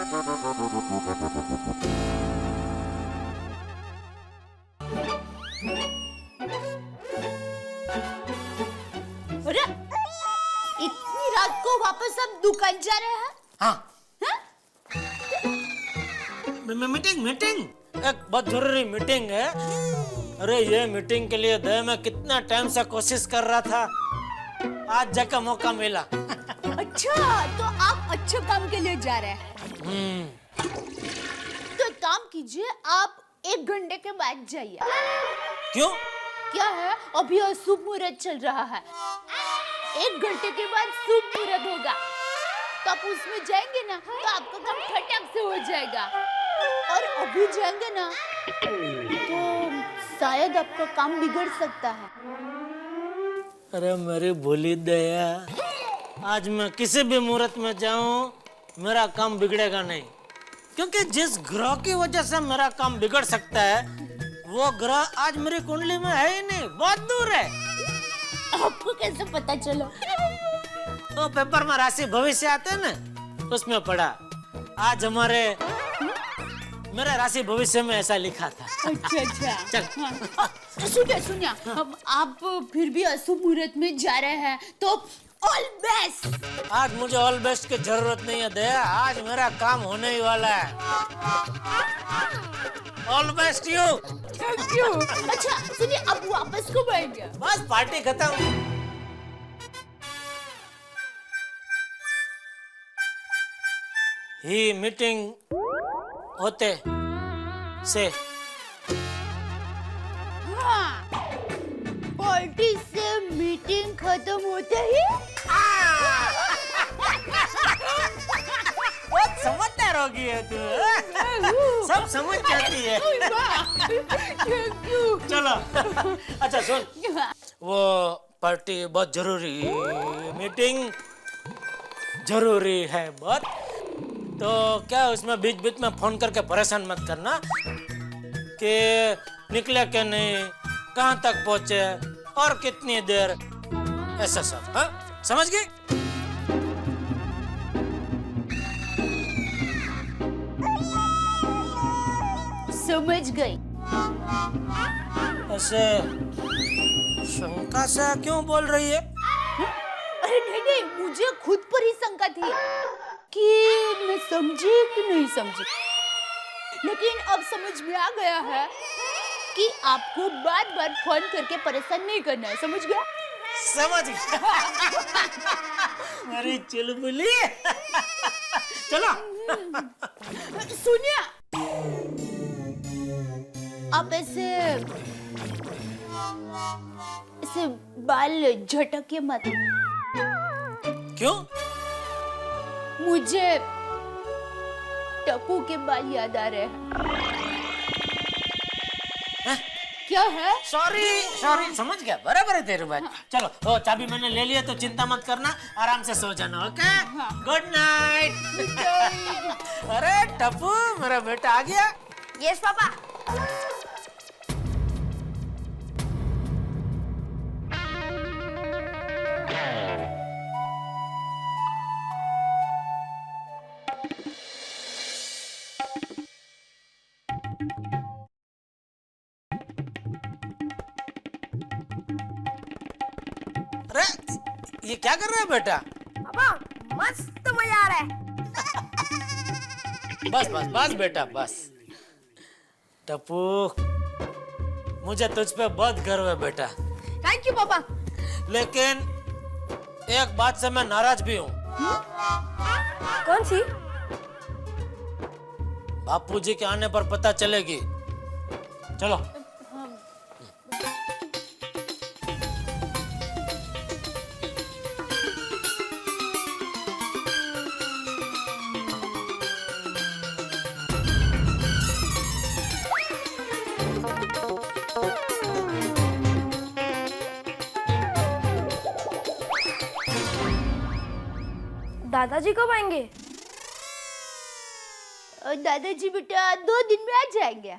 J: अरे इतनी रात को वापस आप दुकान जा रहे हैं?
C: हाँ। मीटिंग मीटिंग एक बहुत जरूरी मीटिंग है। अरे ये मीटिंग के लिए दया मैं कितना टाइम से कोशिश कर रहा था, आज जाकर मौका मिला।
J: अच्छा, तो आप अच्छे काम के लिए जा रहे हैं। तो एक काम कीजिए, आप 1 घंटे के बाद जाइए।
C: क्यों?
J: क्या है, अभी अशुभ मुहूर्त चल रहा है। 1 घंटे के बाद शुभ मुहूर्त होगा, तो आप उसमें जाएंगे ना तो आपका काम फटाक से हो जाएगा। और अभी जाएंगे ना तो शायद आपका काम बिगड़ सकता है।
C: अरे मेरी भोली दया, आज मैं किसी भी मुहूर्त में जाऊं मेरा काम बिगड़ेगा नहीं, क्योंकि जिस ग्रह की वजह से मेरा काम बिगड़ सकता है वो ग्रह आज मेरी कुंडली में है ही नहीं, बहुत दूर है।
J: आपको कैसे पता चला?
C: तो पेपर में राशि भविष्य आते हैं ना, उसमें पढ़ा। आज मेरे राशि भविष्य में ऐसा लिखा था।
J: अच्छा अच्छा।
C: चल।
J: हाँ। सुनिए, अब आप फिर भी अशुभ मुहूर्त में जा रहे हैं तो ऑल बेस्ट।
C: आज मुझे ऑल बेस्ट की जरूरत नहीं है दया, आज मेरा काम होने ही वाला है। All best you.
J: Thank you. अच्छा सुनिए, अब वापस कब आएंगे?
C: बस पार्टी खत्म। ही मीटिंग होते से
J: हाँ, पार्टी से मीटिंग खत्म होते ही
C: बहुत समझदार होगी है तू, सब समझ जाती है। चलो अच्छा सुन, वो पार्टी बहुत जरूरी, मीटिंग जरूरी है बहुत, तो क्या उसमें बीच बीच में फोन करके परेशान मत करना कि निकले कि नहीं, कहाँ तक पहुंचे और कितनी देर, ऐसा सब। हाँ समझ गई?
J: समझ गई।
C: ऐसे शंका से क्यों बोल रही है?
J: अरे नहीं, मुझे खुद पर ही शंका थी कि मैं समझी कि नहीं समझी, लेकिन अब समझ में आ गया है कि आपको बार बार फोन करके परेशान नहीं करना है। समझ गया?
C: समझ गया। अरे चुलबुली। चलो
J: सुनिए, आप ऐसे बाल झटके मत।
C: क्यों?
J: मुझे टप्पू के बाल याद आ रहे हैं। क्या है?
C: सॉरी समझ गया, बराबर है तेरी बात। चलो तो चाबी मैंने ले लिया तो चिंता मत करना, आराम से सो जाना। Okay, good night. अरे टप्पू मेरा बेटा आ गया।
D: Yes papa.
C: अरे ये क्या कर रहा है बेटा?
D: पापा मस्त मजा आ रहा है।
C: बस बस बस बेटा बस। टप्पू मुझे तुझ पे बहुत गर्व है बेटा।
D: थैंक यू पापा।
C: लेकिन एक बात से मैं नाराज भी हूँ।
D: कौन सी?
C: बापूजी के आने पर पता चलेगी। चलो।
D: दादाजी कब आएंगे?
J: दादाजी बेटा 2 दिन में आ जाएंगे।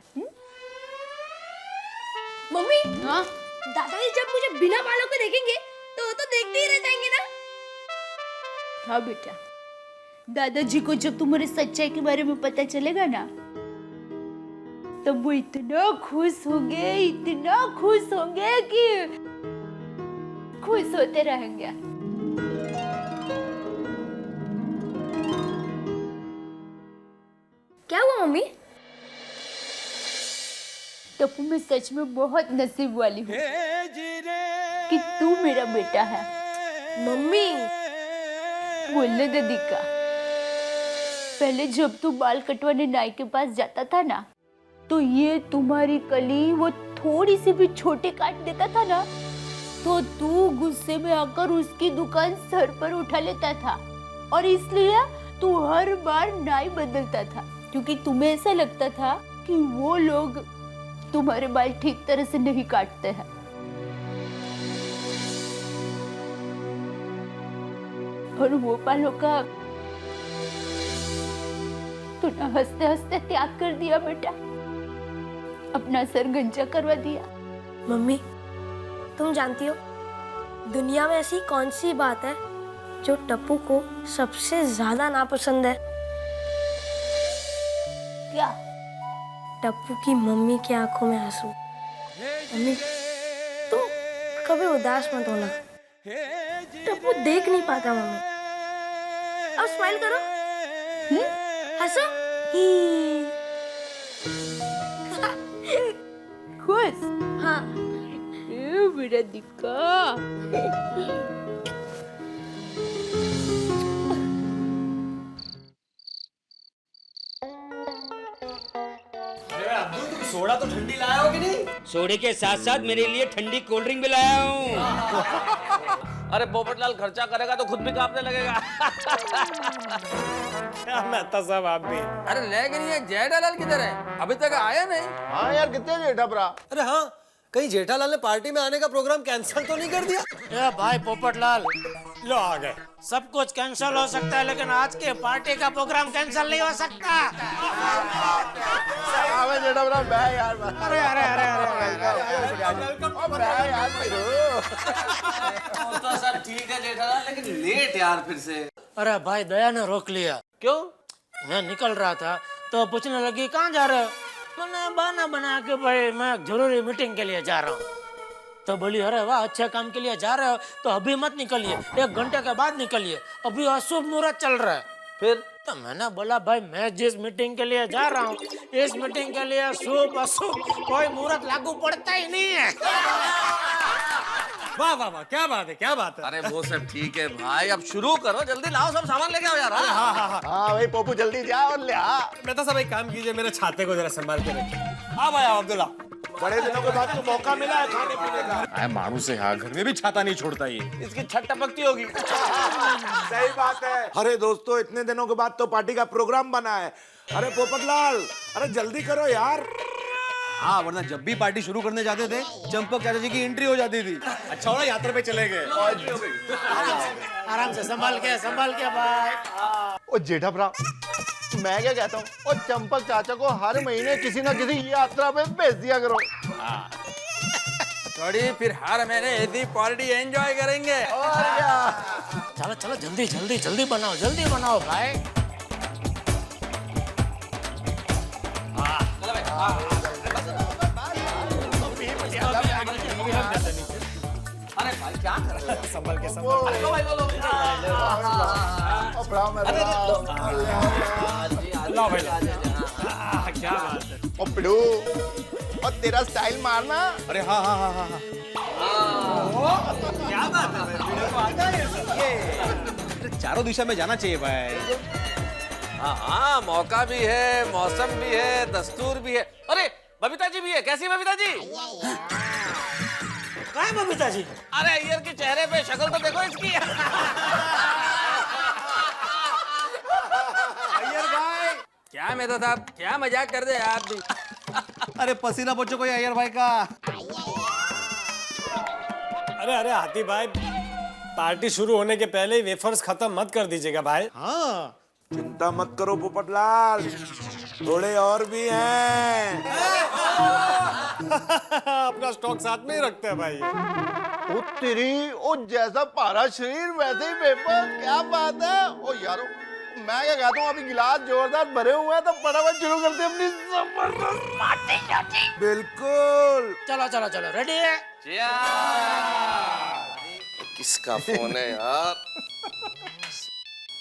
D: मम्मी, हाँ? दादाजी जब मुझे बिना बालों के देखेंगे तो वो तो देखते ही रह जाएंगे ना?
J: हाँ बेटा, दादाजी को जब तुम्हारे सच्चाई के बारे में पता चलेगा ना, तब वो इतना खुश होंगे कि खुश होते रहेंगे।
D: क्या हुआ मम्मी?
J: टप्पू मैं सच में बहुत नसीब वाली हूँ कि तू मेरा बेटा है।
D: मम्मी
J: बोलने दे दीका, पहले जब तू बाल कटवाने नाई के पास जाता था ना, तो ये तुम्हारी कली वो थोड़ी सी भी छोटे काट देता था ना, तो तू गुस्से में आकर उसकी दुकान सर पर उठा लेता था, और इसलिए तू हर बार नाई बदलता था, क्योंकि तुम्हें ऐसा लगता था कि वो लोग तुम्हारे बाल ठीक तरह से नहीं काटते हैं। और वो बालों का तूने हंसते हंसते त्याग कर दिया बेटा, अपना सर गंजा करवा दिया।
D: मम्मी, तुम जानती हो दुनिया में ऐसी कौन सी बात है जो टप्पू को सबसे ज्यादा नापसंद है?
J: क्या?
D: टप्पू की मम्मी की आंखों में आंसू। मम्मी, तुम कभी उदास मत होना, टप्पू देख नहीं पाता। मम्मी, अब स्माइल करो, हंसो।
J: खुश?
D: हाँ।
J: मेरा दिक्का।
G: सोडा तो ठंडी लाया हो कि नहीं?
I: सोडे के साथ साथ मेरे लिए ठंडी कोल्ड ड्रिंक भी लाया हूँ।
B: अरे पोपटलाल खर्चा करेगा तो खुद भी कांपने लगेगा।
G: क्या मेहता साहब आप भी।
I: अरे लेकिन ये जेठालाल किधर है? अभी तक आया नहीं।
E: हाँ यार, कितने जेठा भरा।
G: अरे हाँ, कहीं जेठालाल ने पार्टी में आने का प्रोग्राम कैंसिल तो नहीं कर दिया?
C: ए भाई पोपटलाल,
G: लो आ गए।
C: सब कुछ कैंसिल हो सकता है, लेकिन आज के पार्टी का प्रोग्राम कैंसिल नहीं हो सकता।
E: जेठा भरा, मैं यार।
C: अरे अरे अरे
B: तो सब ठीक है जेठालाल, लेकिन लेट यार फिर से।
C: अरे भाई दया ने रोक लिया।
B: क्यों?
C: मैं निकल रहा था तो पूछने लगी कहाँ जा रहे हो? मैंने बहाना बना के भाई मैं जरूरी मीटिंग के लिए जा रहा हूँ। तो बोली अरे वाह, अच्छे काम के लिए जा रहे हो तो अभी मत निकलिए, 1 घंटे के बाद निकलिए, अभी अशुभ मुहूर्त चल रहा है।
B: फिर
C: तो मैंने बोला भाई मैं जिस मीटिंग के लिए जा रहा हूँ, इस मीटिंग के लिए शुभ अशुभ कोई मुहूर्त लागू पड़ता ही नहीं है।
G: वाह वाह वाह, क्या बात है, क्या बात है।
B: अरे वो सब ठीक है भाई, अब शुरू करो, जल्दी लाओ, सब सामान लेके आओ यार।
G: हाँ हाँ हाँ
E: हाँ भाई पोपू, जल्दी जा और ले आ।
G: मेहता साहब एक काम कीजिए, मेरे छाते को जरा संभाल के रखिए। हाँ भाई अब्दुल्ला,
M: बड़े दिनों के बाद तो मौका मिला है खाने पीने का।
A: मानू से यहाँ घर में भी छाता नहीं छोड़ता ये।
B: इसकी छत टपकती होगी।
M: सही बात है। अरे दोस्तों, इतने दिनों के बाद तो पार्टी का प्रोग्राम बना है। अरे पोपटलाल, अरे जल्दी करो यार।
A: हाँ, वरना जब भी पार्टी शुरू करने जाते थे चंपक चाचा जी की एंट्री हो जाती थी।
G: अच्छा हो यात्रा पे चले गए।
C: आराम से संभाल के भाई।
E: ओ जेठा भरा, मैं क्या कहता हूँ, और चंपक चाचा को हर महीने किसी ना किसी यात्रा पे भेज दिया करो।
I: थोड़ी फिर हर महीने ऐसी पार्टी एंजॉय करेंगे।
E: और क्या।
C: चलो चलो जल्दी जल्दी जल्दी बनाओ भाई।
B: अरे भाई क्या कर रहे हो?
G: संभल के
B: अरे लो भाई, लो।
G: लो भाई क्या बात है।
E: ओ पिड़ू, और तेरा स्टाइल मारना।
A: अरे हाँ हाँ हाँ हाँ हाँ।
G: क्या बात है, वीडियो को आता है
A: अरे चारों दिशा में जाना चाहिए भाई।
B: हाँ, मौका भी है, मौसम भी है, दस्तूर भी है। अरे बबीता जी भी है। कैसी बबीता जी?
C: कहाँ है बबीता जी?
B: अरे अय्यर के चेहरे पे शक्ल तो देखो इसकी।
M: अय्यर भाई,
I: क्या मेहता साहब, क्या मजाक कर दे आप भी।
A: अरे पसीना पोछो कोई अय्यर भाई का।
G: अरे अरे हाथी भाई, पार्टी शुरू होने के पहले ही वेफर्स खत्म मत कर दीजिएगा भाई।
A: हाँ,
M: चिंता मत करो पोपटलाल, थोड़े और भी हैं।
G: अपना स्टॉक साथ में ही रखते हैं भाई।
E: ओ तेरी, ओ जैसा पारा शरीर वैसे ही पेपर। क्या बात है। ओ यारो, मैं क्या कहता हूँ, अभी गिलास जोरदार भरे हुए हैं तो फटाफट शुरू करते हैं अपनी जबरदस्त पार्टी।
M: बिल्कुल।
C: चलो चलो चलो, रेडी है?
B: किसका फोन है यार?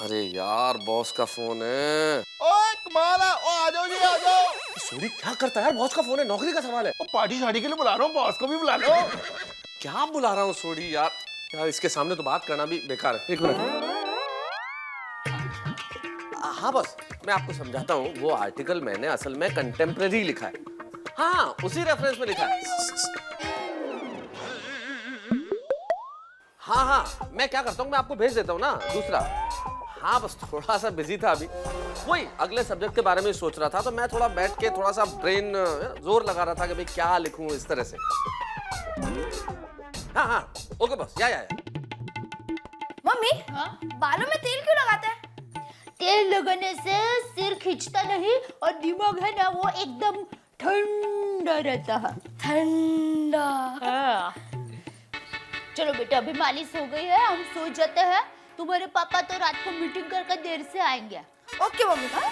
B: अरे यार बॉस का फोन है।
E: ओए कमाल है, ओ आ जाओ जी आ जाओ।
B: सूरी क्या करता है यार? बॉस का फोन है, नौकरी का सवाल है।
E: ओ पार्टी शादी के लिए बुला रहा हूँ, बॉस को भी बुला लो।
B: क्या बुला रहा हूँ सोडी यार? यार इसके सामने तो बात करना भी बेकार है। एक मिनट। हाँ बॉस, मैं आपको समझाता हूँ। वो आर्टिकल मैंने असल में कंटेम्प्रेरी लिखा है। हाँ उसी रेफरेंस में लिखा है। हाँ हाँ मैं क्या करता हूँ, मैं आपको भेज देता हूँ ना दूसरा। हाँ बस थोड़ा सा बिजी था अभी, वही अगले सब्जेक्ट के बारे में सोच रहा था, तो मैं थोड़ा बैठ के थोड़ा सा ब्रेन जोर लगा रहा था कि भाई क्या लिखूं इस तरह से। हाँ हाँ ओके बस, या।
D: मम्मी बालों में तेल क्यों लगाते हैं? तेल लगाने से सिर खींचता नहीं और दिमाग है ना वो एकदम ठंडा रहता है। ठंडा। हाँ। चलो बेटा अभी मालिश हो गई है, हम सो जाते हैं। तुम्हारे पापा तो रात को मीटिंग करके देर से आएंगे। Okay mummy. हाँ?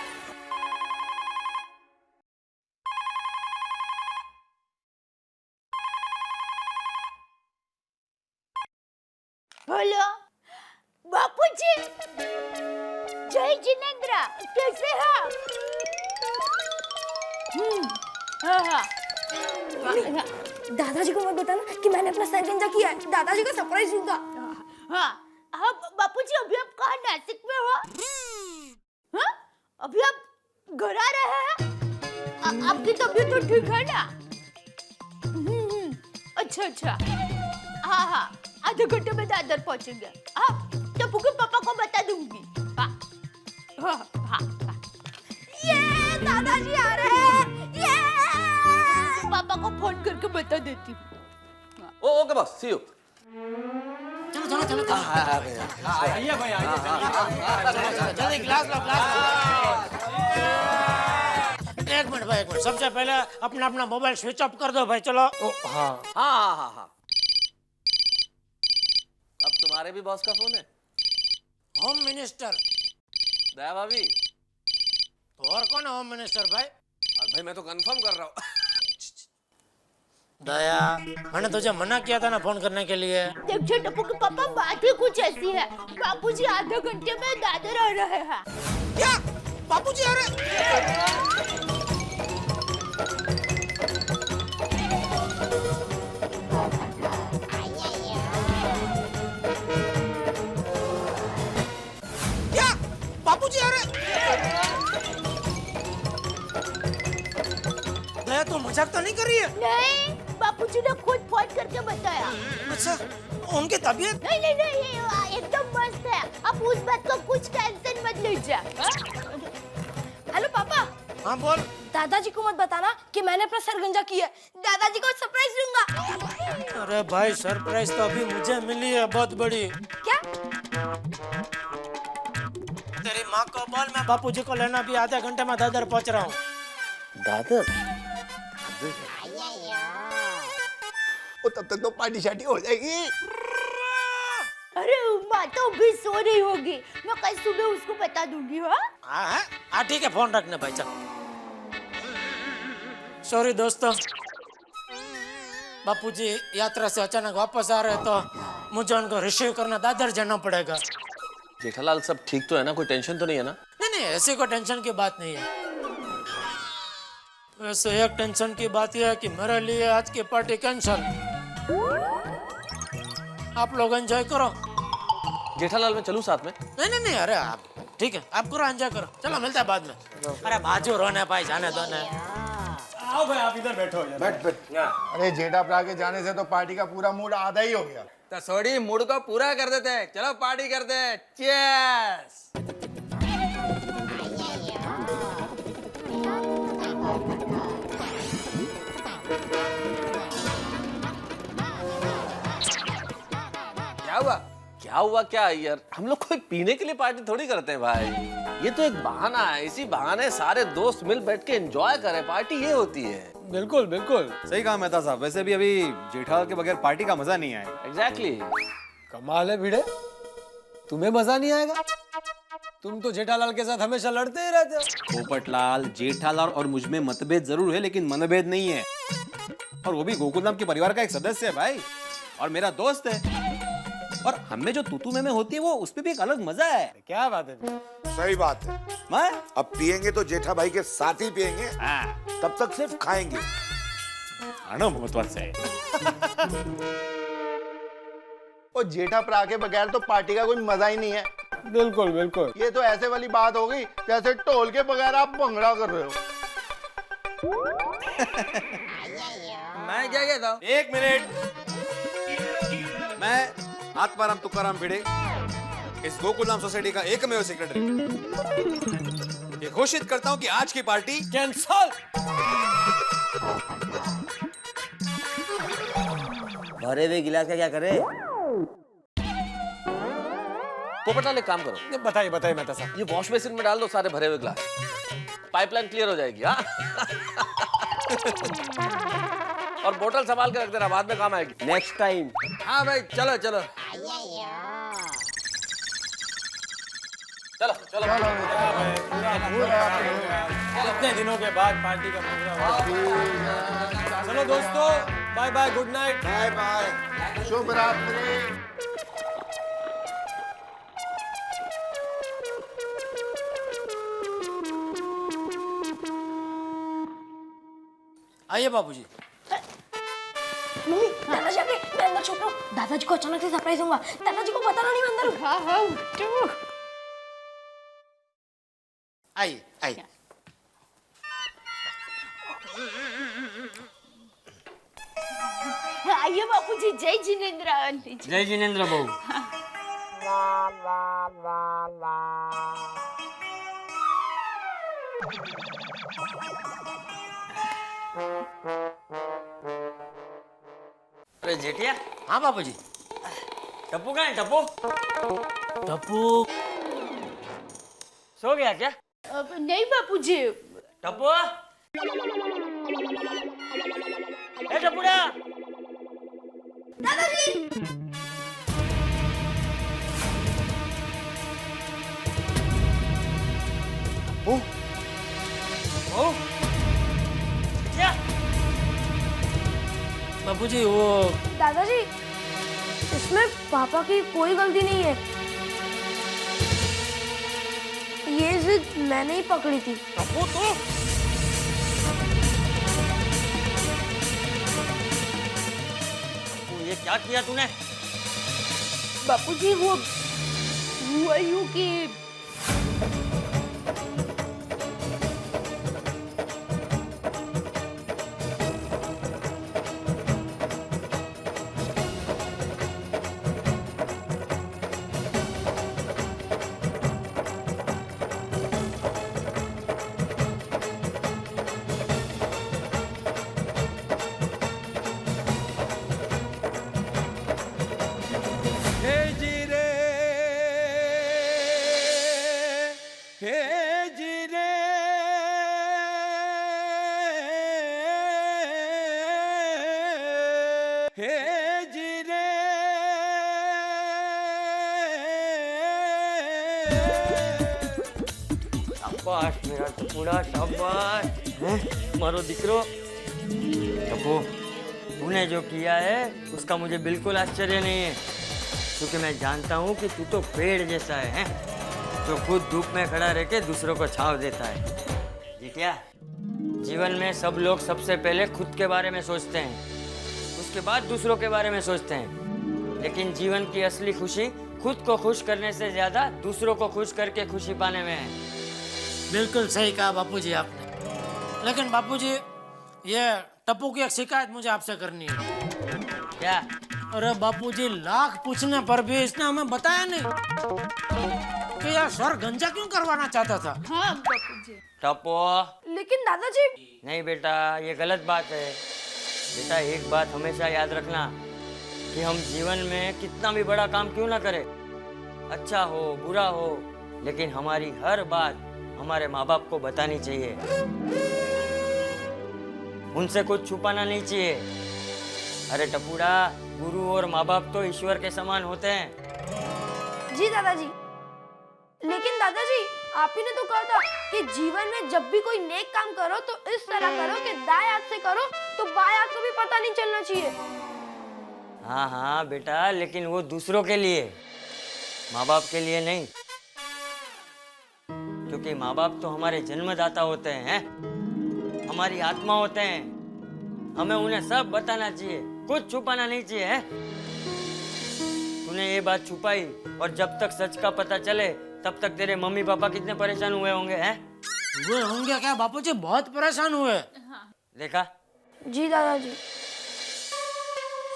D: हेलो बापूजी, जय जिनेंद्र, कैसे हो? हाँ।
L: दादाजी को मत बताना कि मैंने अपना सर गंजा किया है, दादाजी को सरप्राइज दूंगा।
D: हाँ हाँ बापूजी, अभी आप कहाँ नासिक में हो? हाँ अभी आप घर आ रहे हैं? आपकी तबीयत तो ठीक है ना? अच्छा। हाँ आधे घंटे में दादर पहुंचेंगे। हाँ टप्पू के पापा को बता दूंगी। हाँ। ये दादाजी आ रहे हैं। ये पापा को फोन करके बता देती हूँ।
B: ओके बस, सी यू।
C: चलो
N: आइए भाई आइए।
C: जल्दी गिलास लो, एक मिनट भाई, एक मिनट। सबसे पहले अपना अपना मोबाइल स्विच ऑफ कर दो भाई। चलो।
B: हाँ। अब तुम्हारे भी बॉस का फोन है?
C: Home minister.
B: दया भाभी।
C: तो और कौन है होम मिनिस्टर भाई?
B: भाई मैं तो कंफर्म कर रहा हूँ।
C: दया, मैंने तुझे मना किया था ना फोन करने के लिए।
D: देखिए टप्पू के पापा, बात ही कुछ ऐसी है। बापूजी आधे घंटे में दादर आ रहे हैं।
C: क्या? बापूजी आ रहे? क्या? बापूजी आ रहे? दया तू मजाक तो नहीं कर रही है?
D: नहीं, बापूजी ने खुद फोन करके बताया।
C: अच्छा, उनकी तबीयत?
D: नहीं, एकदम मस्त है। आप उस बात को कुछ टेंशन मत लीजिए।
L: हेलो पापा।
C: हाँ बोल।
L: दादाजी को मत बताना कि मैंने अपना सर गंजा किया है, दादाजी को सरप्राइज दूंगा।
C: अरे भाई सरप्राइज तो अभी मुझे मिली है बहुत बड़ी।
L: क्या?
C: तेरी माँ को बोल मैं बापूजी को लेना भी आधे घंटे में दादर पहुंच रहा हूँ।
B: दादर?
E: तब तक तो पार्टी शादी हो जाएगी।
D: अरे माँ तो भी सो रही होगी, मैं कल सुबह उसको बता दूंगी।
C: हाँ ठीक है, फोन रखने भाई। चल सॉरी दोस्तों, बापूजी यात्रा से अचानक वापस आ रहे तो मुझे उनको रिसीव करना दादर जाना पड़ेगा।
B: जेठालाल सब ठीक तो है ना? कोई टेंशन तो नहीं है ना?
C: नहीं ऐसी कोई टेंशन की बात नहीं है। वैसे एक टेंशन की बात यह है कि मेरे लिए आज की पार्टी कैंसल। आप लोग एंजॉय करो।
B: जेठालाल मैं चलूं साथ में?
C: नहीं अरे आप ठीक है, आप करो एंजॉय करो। चलो मिलते हैं बाद में। अरे बाजू रोने भाई, जाने दो ना।
N: आओ भाई आप इधर बैठो यार।
E: बैठ। अरे जेठा भरा के जाने से तो पार्टी का पूरा मूड आधा ही हो गया।
I: तो सोडी मूड को पूरा कर देते हैं, चलो पार्टी करते हैं। चीयर्स।
B: क्या हुआ क्या यार? हम लोग कोई पीने के लिए पार्टी थोड़ी करते हैं भाई, ये तो एक बहाना है। इसी बहाने सारे दोस्त मिल बैठ के एंजॉय करें, पार्टी ये होती है।
A: बिल्कुल सही कहा मेहता साहब। वैसे भी अभी जेठालाल के बगैर पार्टी का मजा नहीं आया।
B: एग्जैक्टली।
G: कमाल है भिड़े, तुम्हें मजा नहीं आएगा? तुम तो जेठालाल के साथ हमेशा लड़ते ही रहते हो।
A: पोपटलाल, जेठालाल और मुझ में मतभेद जरूर है लेकिन मनभेद नहीं है। और वो भी गोकुलधाम के परिवार का एक सदस्य है भाई, और मेरा दोस्त है। और हमें जो तू में होती है वो उसमें भी एक अलग मजा है।
G: क्या बात है?
M: सही बात है।
A: मैं
M: अब पिएंगे तो जेठा भाई के साथ ही पिएंगे, तब तक सिर्फ खाएंगे।
A: खाना महत्वाचं है।
E: और जेठा प्रा के बगैर तो पार्टी का कोई मजा ही नहीं है।
G: बिल्कुल बिल्कुल।
E: ये तो ऐसे वाली बात हो गई जैसे ढोल के बगैर आप भंगड़ा कर रहे हो।
I: मैं क्या कहता हूँ?
A: एक मिनट, मैं आत्माराम तुकाराम भिड़े, इस गोकुलधाम सोसाइटी का एकमेव सेक्रेटरी, ये घोषित करता हूं कि आज की पार्टी
G: कैंसल।
I: भरे हुए गिलास का क्या करे?
B: पोपटलाल एक काम करो,
G: बताइए बताइए मेहता साहब।
B: ये वॉश बेसिन में डाल दो सारे भरे हुए ग्लास, पाइपलाइन क्लियर हो जाएगी। हाँ और बोतल संभाल के रख देना, बाद में काम आएगी नेक्स्ट टाइम।
I: हाँ भाई, चलो चलो
B: चलो चलो
G: इतने दिनों के बाद पार्टी का प्रोग्राम हुआ। चलो दोस्तों, bye bye, good night.
E: Bye bye, शुभ रात्रि।
C: आइए बाबूजी।
L: मम्मी, दादाजी आ गए, मैं अंदर छुप रहा हूँ। दादाजी को अचानक से सरप्राइज दूंगा। दादाजी को बताना नहीं, मैं अंदर हूँ।
J: हाँ हाँ उठो।
C: आइए आइए।
J: आइए बापूजी, जय जिनेंद्र आंटी जी।
I: जय जिनेंद्र बहू। अरे जेठिया।
C: हाँ बाबूजी।
I: टप्पू कहाँ है? टप्पू
C: टप्पू
I: सो गया क्या?
J: अब नहीं बापूजी।
I: टप्पू, ए टप्पूड़ा।
C: बाबूजी वो
L: दादाजी, इसमें पापा की कोई गलती नहीं है। ये जिद मैंने ही पकड़ी थी।
C: टप्पू तो
I: ये क्या किया तूने?
J: बापूजी वो हुआ यूं कि
I: शाबाश मेरा टप्पूड़ा, शाबाश मारो दिकरो। टप्पू, तूने जो किया है उसका मुझे बिल्कुल आश्चर्य नहीं है, क्योंकि मैं जानता हूँ कि तू तो पेड़ जैसा है, जो खुद धूप में खड़ा रह के दूसरों को छांव देता है। जिटिया, जीवन में सब लोग सबसे पहले खुद के बारे में सोचते हैं, उसके बाद दूसरों के बारे में सोचते हैं, लेकिन जीवन की असली खुशी खुद को खुश करने से ज्यादा दूसरों को खुश करके खुशी पाने में है।
C: बिल्कुल सही कहा बापूजी आपने। लेकिन बापूजी, ये टप्पू की एक शिकायत मुझे आपसे करनी है।
I: क्या?
C: अरे बापूजी, लाख पूछने पर भी इसने हमें बताया नहीं कि यार सर गंजा क्यों करवाना चाहता था।
J: हाँ बापूजी।
I: टप्पू,
L: लेकिन दादाजी।
I: नहीं बेटा, ये गलत बात है। बेटा, एक बात हमेशा याद रखना कि हम जीवन में कितना भी बड़ा काम क्यों ना करें, अच्छा हो बुरा हो, लेकिन हमारी हर बात हमारे माँ बाप को बतानी चाहिए, उनसे कुछ छुपाना नहीं चाहिए। अरे टप्पूड़ा, गुरु और माँ बाप तो ईश्वर के समान होते हैं।
L: जी दादाजी। लेकिन दादाजी, आप ही ने तो कहा था कि जीवन में जब भी कोई नेक काम करो तो इस तरह करो कि दाएं हाथ से करो तो बाएं हाथ को भी पता नहीं चलना चाहिए।
I: हाँ हाँ बेटा, लेकिन वो दूसरों के लिए, माँ बाप के लिए नहीं। क्योंकि माँ बाप तो हमारे जन्मदाता होते हैं, हमारी आत्मा होते हैं। हमें उन्हें सब बताना चाहिए, कुछ छुपाना नहीं चाहिए है? तूने ये बात छुपाई और जब तक सच का पता चले तब तक तेरे मम्मी पापा कितने परेशान हुए होंगे हैं?
C: हुए होंगे क्या बापूजी, बहुत परेशान हुए।
I: देखा?
L: जी दादाजी।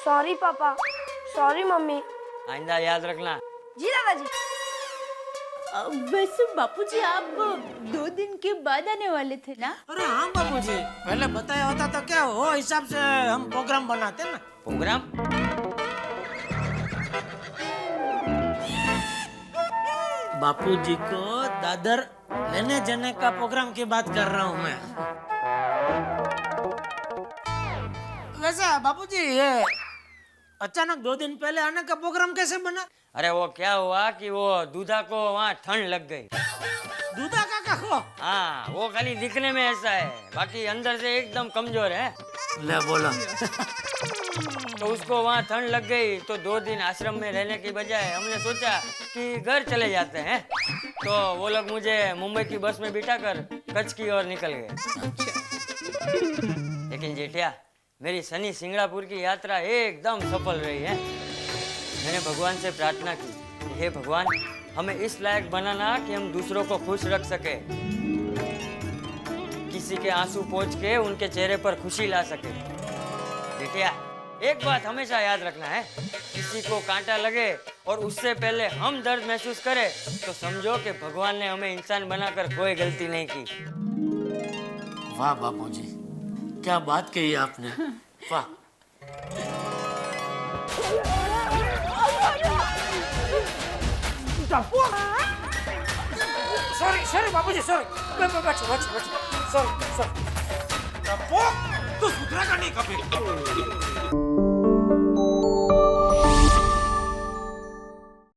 L: सॉरी पापा, सॉरी मम्मी।
I: आइंदा याद रखना।
L: जी दादाजी।
J: वैसे बापूजी आप 2 दिन के बाद आने वाले थे ना?
C: अरे हाँ बापूजी, पहले बताया होता तो क्या हो हिसाब से हम प्रोग्राम बनाते ना।
I: प्रोग्राम?
C: बापूजी को दादर लेने जाने का प्रोग्राम की बात कर रहा हूँ मैं। वैसे बापूजी ये अचानक 2 दिन पहले आने का प्रोग्राम कैसे बना?
I: अरे वो क्या हुआ कि वो दूधा को वहाँ ठंड लग गई।
C: दूधा काका को?
I: हाँ, वो खाली दिखने में ऐसा है, बाकी अंदर से एकदम कमजोर है।
C: ले बोला।
I: तो उसको वहाँ ठंड लग गई तो 2 दिन आश्रम में रहने की बजाय हमने सोचा कि घर चले जाते हैं। तो वो लोग मुझे मुंबई की बस में बिठाकर कच्छ की ओर निकल गए। लेकिन जेठिया, मेरी शनि सिंगड़ापुर की यात्रा एकदम सफल रही है। मैंने भगवान से प्रार्थना की, हे भगवान, हमें इस लायक बनाना कि हम दूसरों को खुश रख सके, किसी के आंसू पोंछ के उनके चेहरे पर खुशी ला सके। बेटिया, एक बात हमेशा याद रखना है, किसी को कांटा लगे और उससे पहले हम दर्द महसूस करें तो समझो कि भगवान ने हमें इंसान बनाकर कोई गलती नहीं की।
C: वाह बापूजी, क्या बात कही आपने, वाह। सॉरी बापूजी, सॉरी। बैठो, सॉरी। तू सुधरा का नहीं कभी।